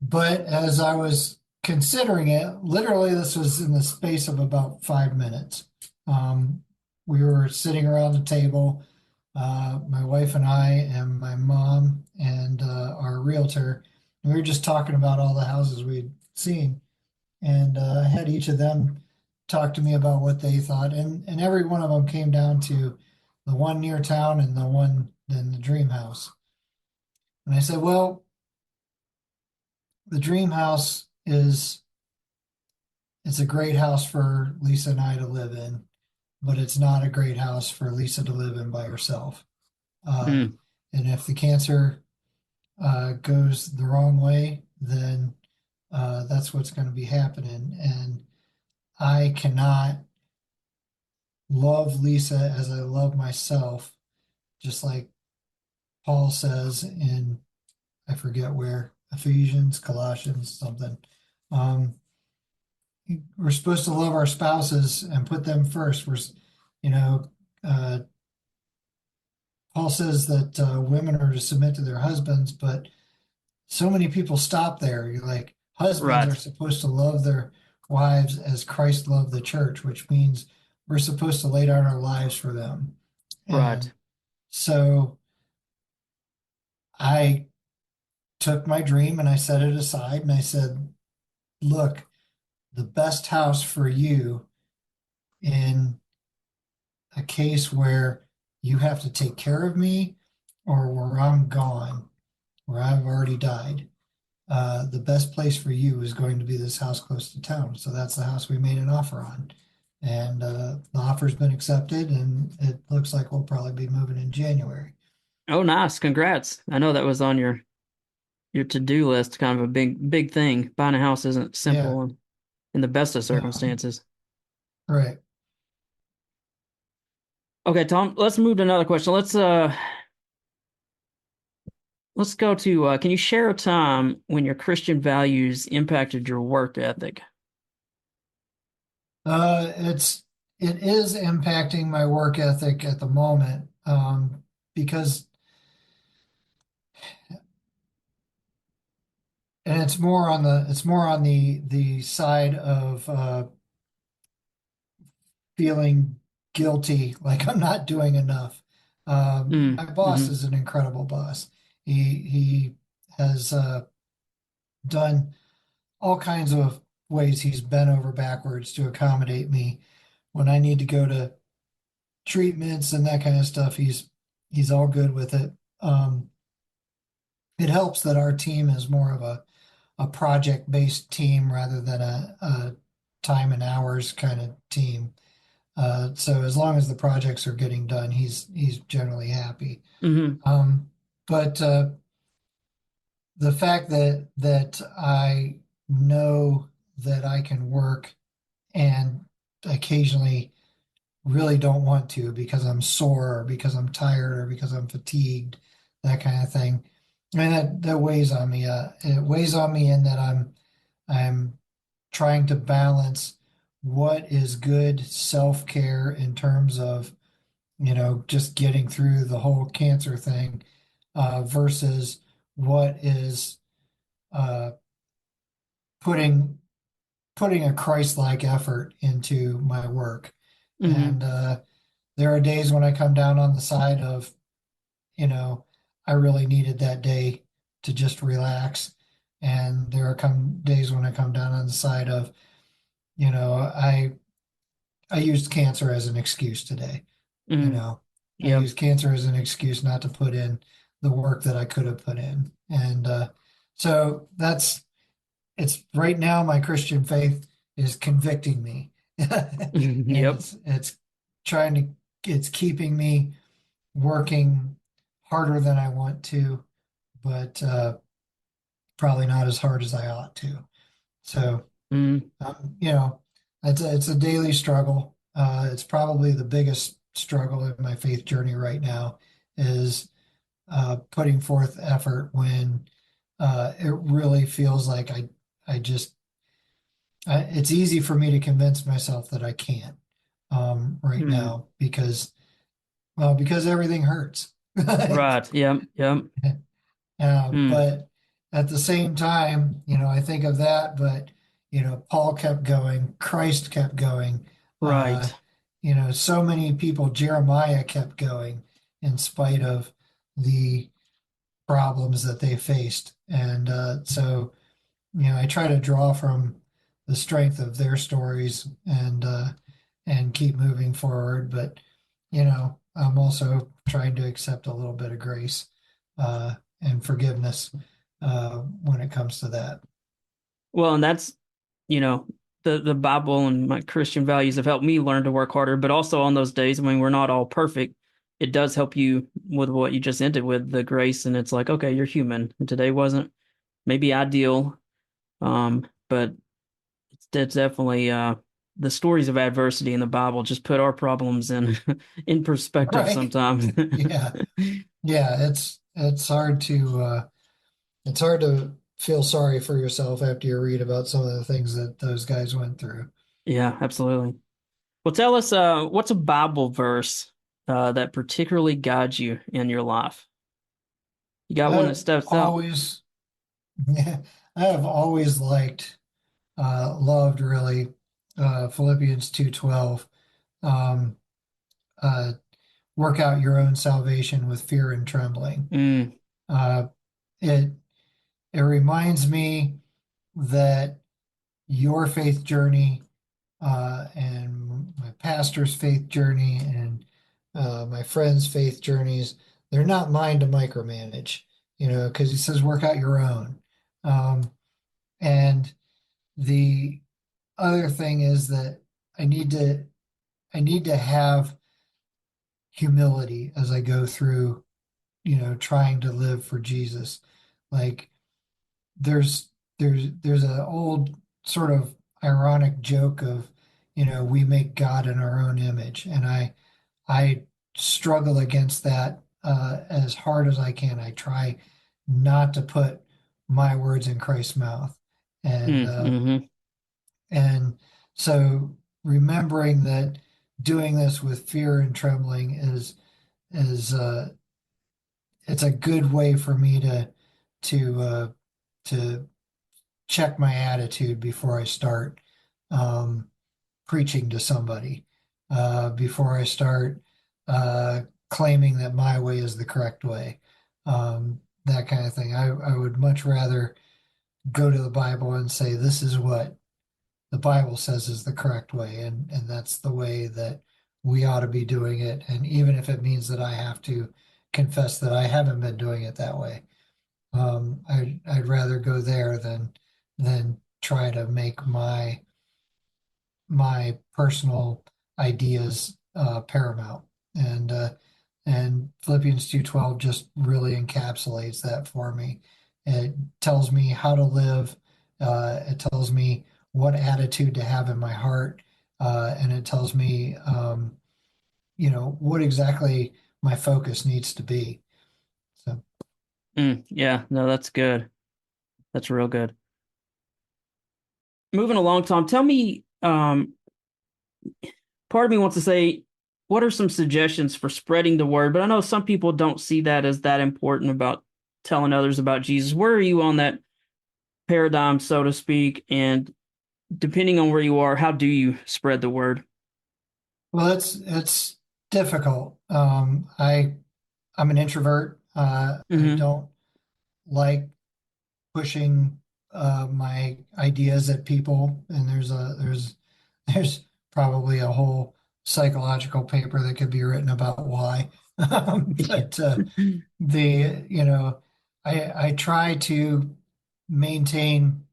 but as I was considering it, literally this was in the space of about 5 minutes. Um, we were sitting around the table, my wife and I, and my mom, and our realtor. And we were just talking about all the houses we'd seen, and I had each of them talk to me about what they thought, and every one of them came down to the one near town and the one in the dream house. And I said, well, the dream house is it's a great house for Lisa and I to live in, but it's not a great house for Lisa to live in by herself. Uh, Mm. and if the cancer goes the wrong way, then that's what's going to be happening. And I cannot love Lisa as I love myself, just like Paul says in, I forget where, Ephesians, Colossians, something. Um, we're supposed to love our spouses and put them first. You know, uh, Paul says that women are to submit to their husbands, but so many people stop there. You're like, husbands are Right. supposed to love their wives as Christ loved the church, which means we're supposed to lay down our lives for them. Right. And so I took my dream and I set it aside and I said, look, the best house for you in a case where you have to take care of me or where I'm gone, where I've already died, the best place for you is going to be this house close to town. So that's the house we made an offer on. And the offer's been accepted, and it looks like we'll probably be moving in January. Oh, nice. Congrats. I know that was on your to-do list, kind of a big thing. Buying a house isn't Yeah, simple in the best of no, circumstances. right. Okay, Tom, let's move to another question. Let's go to can you share a time when your Christian values impacted your work ethic? It is impacting my work ethic at the moment because, and it's more on the side of feeling guilty, like I'm not doing enough. Mm, My boss mm-hmm. is an incredible boss. He has done all kinds of ways he's bent over backwards to accommodate me when I need to go to treatments and that kind of stuff. He's all good with it. It helps that our team is more of a project-based team rather than a time and hours kind of team. So as long as the projects are getting done, he's generally happy. Mm-hmm. Um, but the fact that I know that I can work and occasionally really don't want to because I'm sore or because I'm tired or because I'm fatigued, that kind of thing. And that weighs on me. It weighs on me in that I'm trying to balance what is good self-care in terms of, just getting through the whole cancer thing, versus what is uh, putting putting a Christ-like effort into my work. Mm-hmm. And there are days when I come down on the side of, I really needed that day to just relax. And there are come days when I come down on the side of, you know, I I used cancer as an excuse today. You Mm-hmm. know, I Yep. used cancer as an excuse not to put in the work that I could have put in. And so it's right now my Christian faith is convicting me. And Yep. it's trying to it's keeping me working harder than I want to, but probably not as hard as I ought to. So, Mm-hmm. you know, it's a daily struggle. It's probably the biggest struggle in my faith journey right now is putting forth effort when it really feels like I just, it's easy for me to convince myself that I can't right Mm-hmm. now because everything hurts. Right. Yep. Yep. Mm. But at the same time, I think of that, but, Paul kept going, Christ kept going, uh, Right. so many people, Jeremiah kept going in spite of the problems that they faced. And so, I try to draw from the strength of their stories and keep moving forward. But, I'm also trying to accept a little bit of grace and forgiveness when it comes to that. Well, and that's, you know, the Bible and my Christian values have helped me learn to work harder, but also on those days when we're not all perfect, it does help you with what you just ended with, the grace. And it's like, okay, you're human. And today wasn't maybe ideal, but it's definitely the stories of adversity in the Bible just put our problems in in perspective Right. sometimes. Yeah. Yeah. It's hard to feel sorry for yourself after you read about some of the things that those guys went through. Yeah, absolutely. Well, tell us, what's a Bible verse that particularly guides you in your life? You got one that I've steps out? always, I have always loved really Philippians 2:12. Um, uh, Work out your own salvation with fear and trembling. Mm, Uh, it it reminds me that your faith journey and my pastor's faith journey and my friends' faith journeys, they're not mine to micromanage, because he says work out your own. Um, and the other thing is that I need to I need to have humility as I go through, trying to live for Jesus. Like there's there's an old sort of ironic joke of, we make God in our own image, and I struggle against that as hard as I can. I try not to put my words in Christ's mouth, and mm-hmm. and so remembering that doing this with fear and trembling is it's a good way for me to check my attitude before I start um, preaching to somebody, before I start claiming that my way is the correct way, that kind of thing. I would much rather go to the Bible and say, this is what the Bible says is the correct way, and that's the way that we ought to be doing it. And even if it means that I have to confess that I haven't been doing it that way, I'd rather go there than try to make my personal ideas paramount. And Philippians 2:12 just really encapsulates that for me. It tells me how to live. It tells me what attitude to have in my heart, and it tells me, what exactly my focus needs to be. So, Yeah, no, that's good. That's real good. Moving along, Tom, tell me, part of me wants to say, what are some suggestions for spreading the word? But I know some people don't see that as that important about telling others about Jesus. Where are you on that paradigm, so to speak? And depending on where you are, how do you spread the word? well, it's difficult. I'm an introvert. I Hmm. don't like pushing my ideas at people, and there's probably a whole psychological paper that could be written about why. But the you know I try to maintain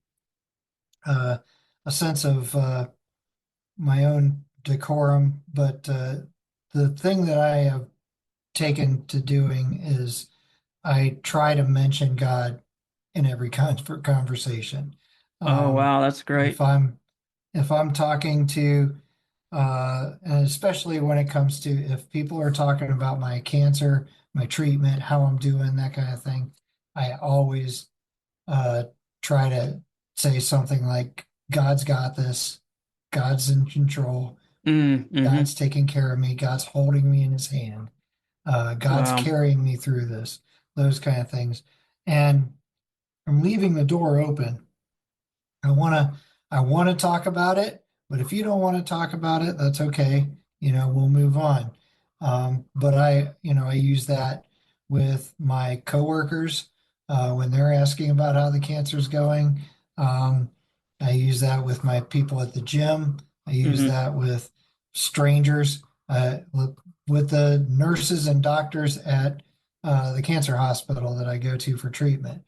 uh, a sense of my own decorum, but the thing that I have taken to doing is I try to mention God in every conversation. Oh, Um, wow, that's if great. I'm talking to, and especially when it comes to if people are talking about my cancer, my treatment, how I'm doing, that kind of thing, I always uh, try to say something like, "God's got this. God's in control. Mm-hmm. God's taking care of me. God's holding me in His hand. God's Wow. carrying me through this." Those kind of things, and I'm leaving the door open. I want to I want to talk about it, but if you don't want to talk about it, that's okay. We'll move on. But I use that with my coworkers when they're asking about how the cancer's going. Um, I use that with my people at the gym. I use Hmm. that with strangers, with the nurses and doctors at the cancer hospital that I go to for treatment.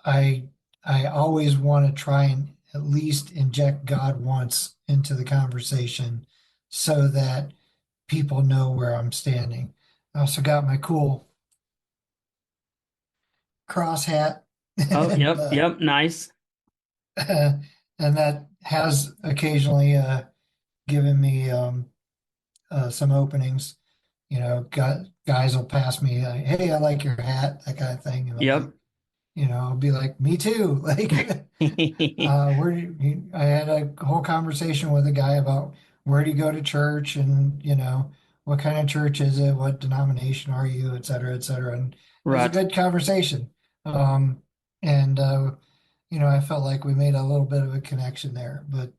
I I always want to try and at least inject God once into the conversation so that people know where I'm standing. I also got my cool cross hat Oh, and yep, yep, nice. and that has occasionally given me some openings. Guys will pass me like, "Hey, I like your hat," that kind of thing, and Yep. I'll be like, "Me too." Like, I had a whole conversation with a guy about where do you go to church and, what kind of church is it? What denomination are you, et cetera, et cetera. And it was a Right. good conversation. And, I felt like we made a little bit of a connection there, but,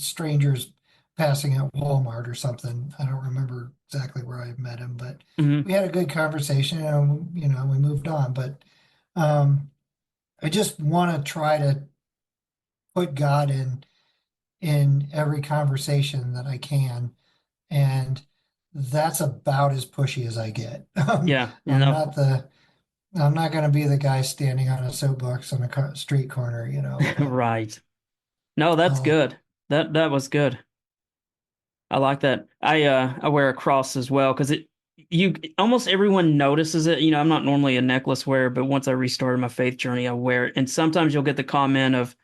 strangers passing at Walmart or something. I don't remember exactly where I met him, but Hmm. we had a good conversation and, we moved on. But, um, I just want to try to put God in every conversation that I can, and that's about as pushy as I get. Yeah, I'm enough. not the I'm not going to be the guy standing on a soapbox on a street corner, Right. No, that's I'll good. That was good. I like that. I wear a cross as well because it you almost everyone notices it. I'm not normally a necklace wearer, but once I restarted my faith journey, I wear it. And sometimes you'll get the comment of,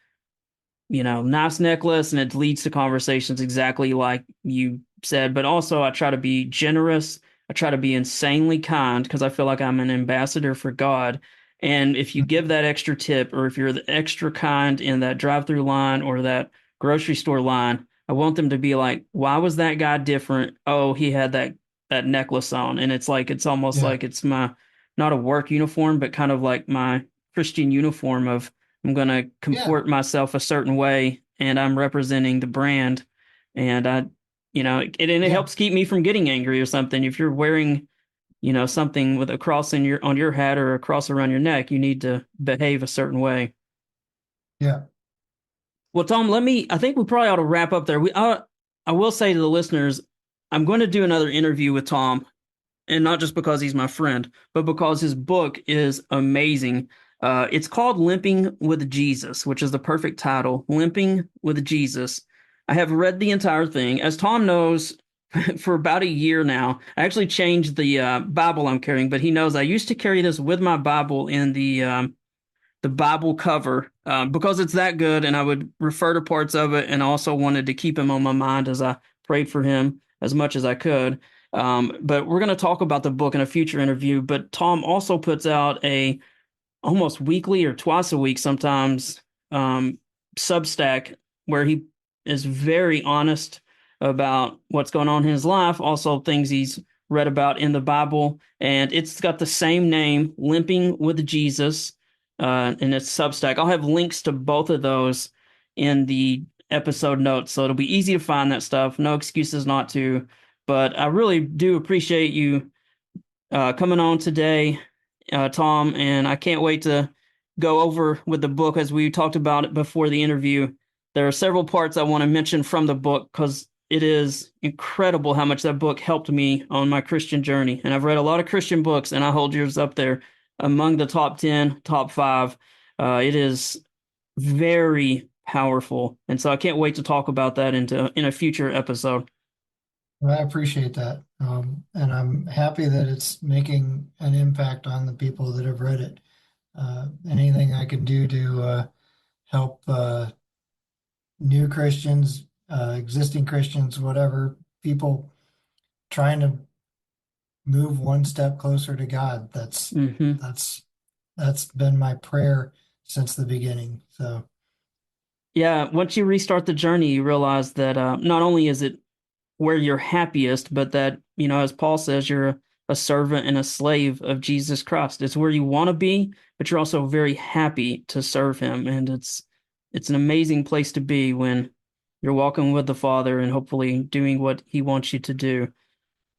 nice necklace, and it leads to conversations exactly like you said. But also, I try to be generous. I try to be insanely kind because I feel like I'm an ambassador for God. And if you give that extra tip, or if you're the extra kind in that drive-through line or that grocery store line, I want them to be like, "Why was that guy different? Oh, he had that necklace on." And it's almost yeah, like it's my not a work uniform, but kind of like my Christian uniform of I'm going to yeah, comport myself a certain way and I'm representing the brand. And it yeah, helps keep me from getting angry or something. If you're wearing, something with a cross on your hat or a cross around your neck, you need to behave a certain way. yeah. Well, Tom, I think we probably ought to wrap up there. I will say to the listeners, I'm going to do another interview with Tom, and not just because he's my friend, but because his book is amazing. It's called Limping with Jesus, which is the perfect title. Limping with Jesus. I have read the entire thing. As Tom knows, for about a year now. I actually changed the Bible I'm carrying, but he knows I used to carry this with my Bible in the Bible cover because it's that good, and I would refer to parts of it, and also wanted to keep him on my mind as I prayed for him as much as I could. But we're going to talk about the book in a future interview. But Tom also puts out a almost weekly or twice a week sometimes Substack where he is very honest about what's going on in his life, also things he's read about in the Bible, and it's got the same name, Limping with Jesus, and it's Substack. I'll have links to both of those in the episode notes, so it'll be easy to find that stuff. No excuses not to, but I really do appreciate you coming on today, Tom, and I can't wait to go over with the book as we talked about it before the interview. There are several parts I want to mention from the book because it is incredible how much that book helped me on my Christian journey. And I've read a lot of Christian books, and I hold yours up there among the top 10, top 5. It is very powerful. And so I can't wait to talk about that in a future episode. Well, I appreciate that. And I'm happy that it's making an impact on the people that have read it. Anything I can do to help new Christians, existing Christians, whatever, people trying to move one step closer to God. Mm-hmm. That's been my prayer since the beginning. So Yeah, once you restart the journey, you realize that not only is it where you're happiest, but that, as Paul says, you're a servant and a slave of Jesus Christ. It's where you want to be, but you're also very happy to serve him. And it's an amazing place to be when you're walking with the Father and hopefully doing what he wants you to do.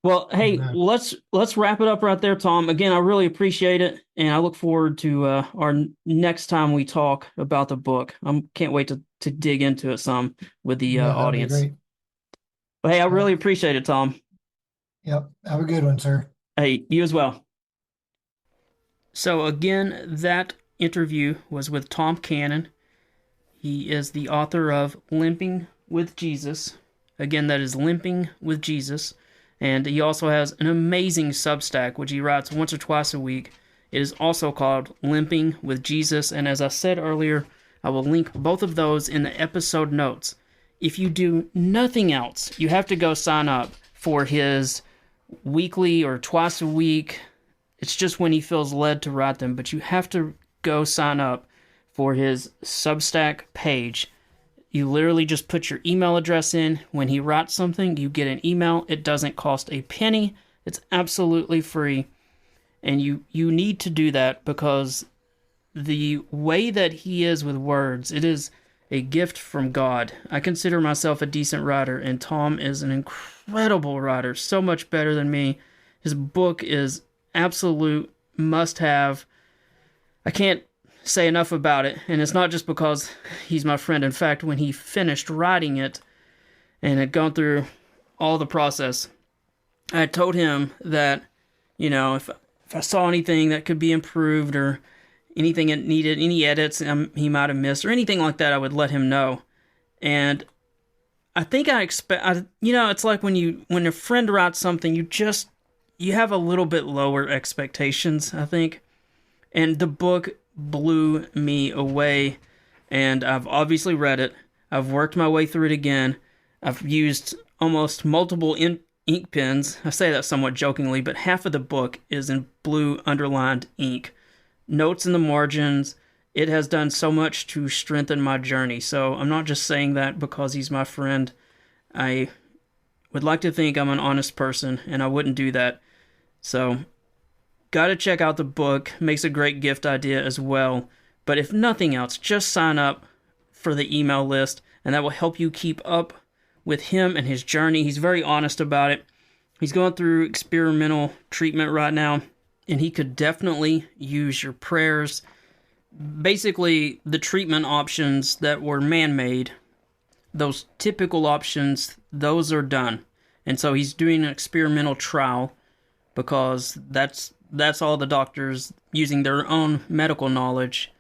Well, hey, amen. let's wrap it up right there, Tom. Again, I really appreciate it, and I look forward to our next time we talk about the book. I can't wait to dig into it some with the Yeah, that'd be audience. great. But hey, I Yep. really appreciate it, Tom. Yep. Have a good one, sir. Hey, you as well. So again, that interview was with Tom Cannon. He is the author of Limping with Jesus. Again, that is Limping with Jesus. And he also has an amazing Substack, which he writes once or twice a week. It is also called Limping with Jesus. And as I said earlier, I will link both of those in the episode notes. If you do nothing else, you have to go sign up for his weekly or twice a week. It's just when he feels led to write them, but you have to go sign up for his Substack page. You literally just put your email address in. When he writes something, you get an email. It doesn't cost a penny. It's absolutely free. And you need to do that because the way that he is with words, it is a gift from God. I consider myself a decent writer, and Tom is an incredible writer, so much better than me. His book is absolute must-have. I can't say enough about it, and it's not just because he's my friend. In fact, when he finished writing it and had gone through all the process, I told him that, if I saw anything that could be improved or anything that needed any edits he might have missed or anything like that, I would let him know. And I think it's like when a friend writes something, you have a little bit lower expectations, I think. And the book blew me away, and I've obviously read it. I've worked my way through it again. I've used almost multiple ink pens. I say that somewhat jokingly, but half of the book is in blue underlined ink. Notes in the margins. It has done so much to strengthen my journey. So I'm not just saying that because he's my friend. I would like to think I'm an honest person, and I wouldn't do that. So gotta check out the book. Makes a great gift idea as well. But if nothing else, just sign up for the email list, and that will help you keep up with him and his journey. He's very honest about it. He's going through experimental treatment right now, and he could definitely use your prayers. Basically, the treatment options that were man-made, those typical options, those are done. And so he's doing an experimental trial because that's all the doctors using their own medical knowledge.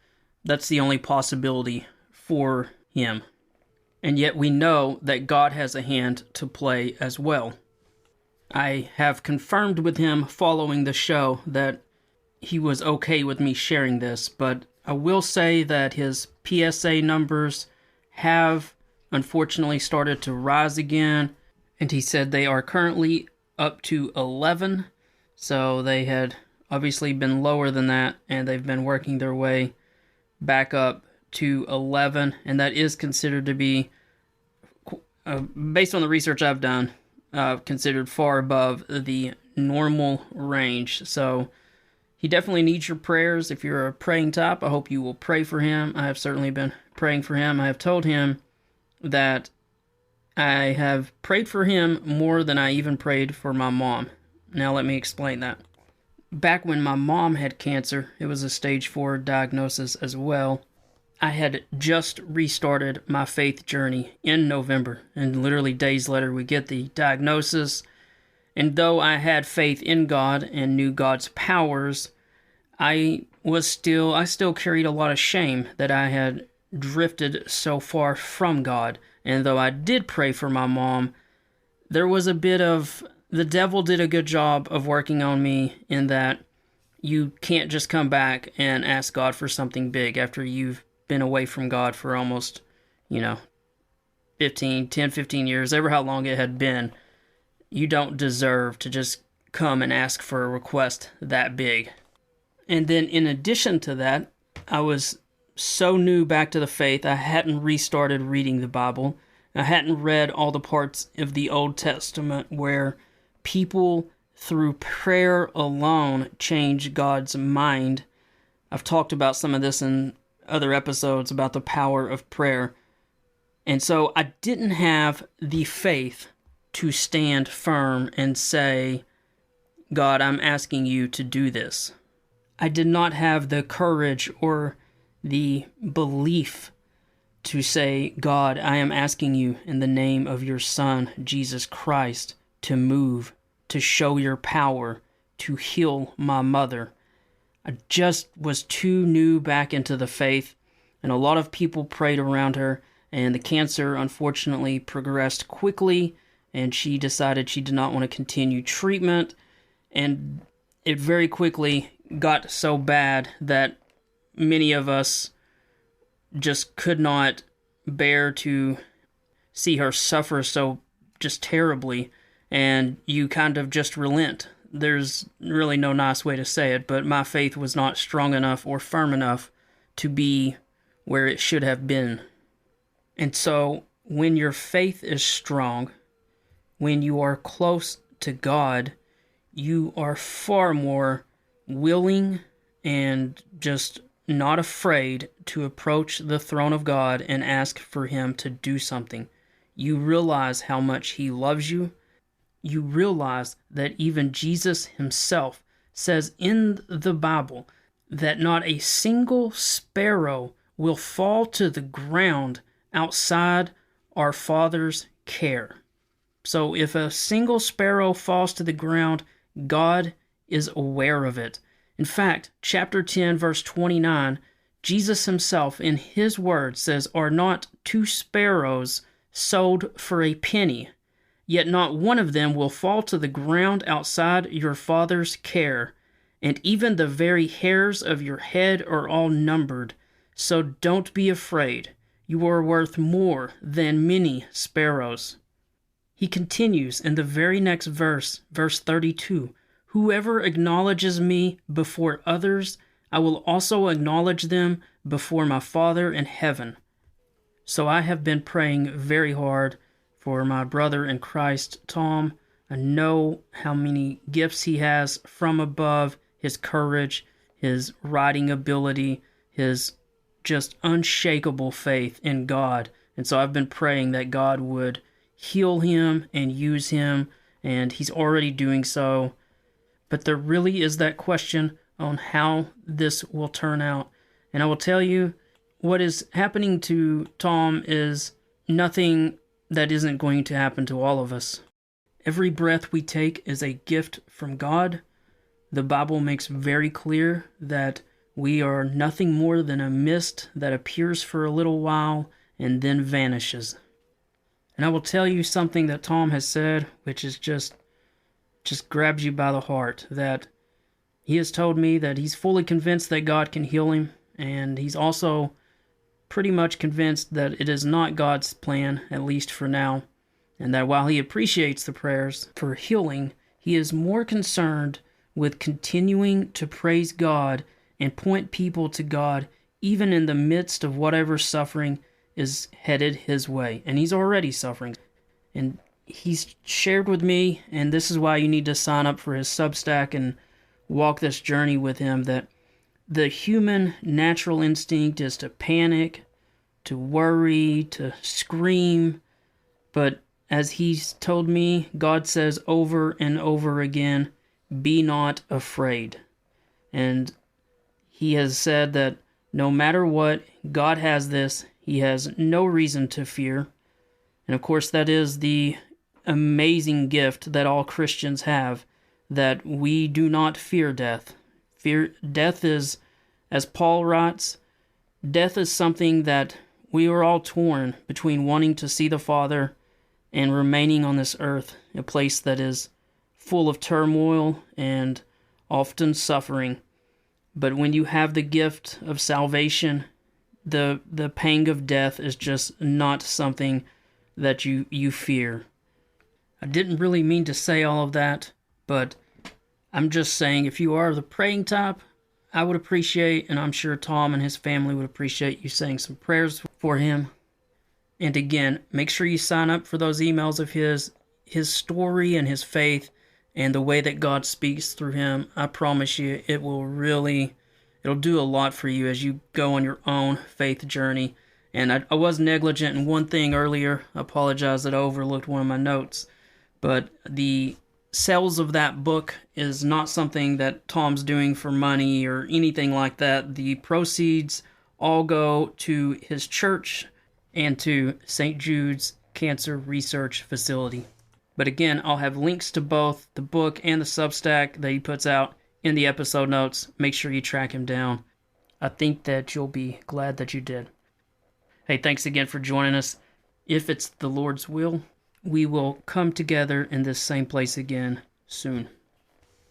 That's the only possibility for him. And yet we know that God has a hand to play as well. I have confirmed with him following the show that he was okay with me sharing this, but I will say that his PSA numbers have unfortunately started to rise again, and he said they are currently up to 11, so they had obviously been lower than that, and they've been working their way back up to 11, and that is considered to be, based on the research I've done, considered far above the normal range. So he definitely needs your prayers. If you're a praying type, I hope you will pray for him. I have certainly been praying for him. I have told him that I have prayed for him more than I even prayed for my mom. Now let me explain that. Back when my mom had cancer, it was a stage 4 diagnosis as well. I had just restarted my faith journey in November, and literally days later we get the diagnosis. And though I had faith in God and knew God's powers, I still carried a lot of shame that I had drifted so far from God. And though I did pray for my mom, there was a bit of, the devil did a good job of working on me in that you can't just come back and ask God for something big after you've been away from God for almost, 10, 15 years, ever how long it had been. You don't deserve to just come and ask for a request that big. And then in addition to that, I was so new back to the faith, I hadn't restarted reading the Bible. I hadn't read all the parts of the Old Testament where people through prayer alone change God's mind. I've talked about some of this in other episodes about the power of prayer. And so I didn't have the faith to stand firm and say, God, I'm asking you to do this. I did not have the courage or the belief to say, God, I am asking you in the name of your Son, Jesus Christ, to move, to show your power, to heal my mother. I just was too new back into the faith, and a lot of people prayed around her, and the cancer unfortunately progressed quickly, and she decided she did not want to continue treatment, and it very quickly got so bad that many of us just could not bear to see her suffer so just terribly, and you kind of just relent. There's really no nice way to say it, but my faith was not strong enough or firm enough to be where it should have been. And so when your faith is strong, when you are close to God, you are far more willing and just not afraid to approach the throne of God and ask for Him to do something. You realize how much He loves you. You realize that even Jesus Himself says in the Bible that not a single sparrow will fall to the ground outside our Father's care. So if a single sparrow falls to the ground, God is aware of it. In fact, chapter 10, verse 29, Jesus Himself in His word says, "Are not 2 sparrows sold for a penny? Yet not one of them will fall to the ground outside your Father's care. And even the very hairs of your head are all numbered. So don't be afraid. You are worth more than many sparrows." He continues in the very next verse, verse 32, "Whoever acknowledges me before others, I will also acknowledge them before my Father in heaven." So I have been praying very hard for my brother in Christ, Tom. I know how many gifts he has from above, his courage, his writing ability, his just unshakable faith in God. And so I've been praying that God would heal him and use him, and he's already doing so. But there really is that question on how this will turn out. And I will tell you, what is happening to Tom is nothing that isn't going to happen to all of us. Every breath we take is a gift from God. The Bible makes very clear that we are nothing more than a mist that appears for a little while and then vanishes. And I will tell you something that Tom has said, which is just just grabs you by the heart, that he has told me that he's fully convinced that God can heal him, and he's also pretty much convinced that it is not God's plan, at least for now, and that while he appreciates the prayers for healing, he is more concerned with continuing to praise God and point people to God, even in the midst of whatever suffering is headed his way. And he's already suffering. And he's shared with me, and this is why you need to sign up for his Substack and walk this journey with him, that the human natural instinct is to panic, to worry, to scream. But as he's told me, God says over and over again, be not afraid. And he has said that no matter what, God has this. He has no reason to fear. And of course, that is the amazing gift that all Christians have, that we do not fear death. Death is, as Paul writes, death is something that we are all torn between wanting to see the Father and remaining on this earth, a place that is full of turmoil and often suffering. But when you have the gift of salvation, the pang of death is just not something that you fear. I didn't really mean to say all of that, but I'm just saying, if you are the praying type, I would appreciate, and I'm sure Tom and his family would appreciate, you saying some prayers for him. And again, make sure you sign up for those emails of his story and his faith and the way that God speaks through him. I promise you, it'll do a lot for you as you go on your own faith journey. And I was negligent in one thing earlier. I apologize that I overlooked one of my notes. But the sales of that book is not something that Tom's doing for money or anything like that. The proceeds all go to his church and to St. Jude's Cancer Research Facility. But again, I'll have links to both the book and the Substack that he puts out in the episode notes. Make sure you track him down. I think that you'll be glad that you did. Hey, thanks again for joining us. If it's the Lord's will, we will come together in this same place again soon.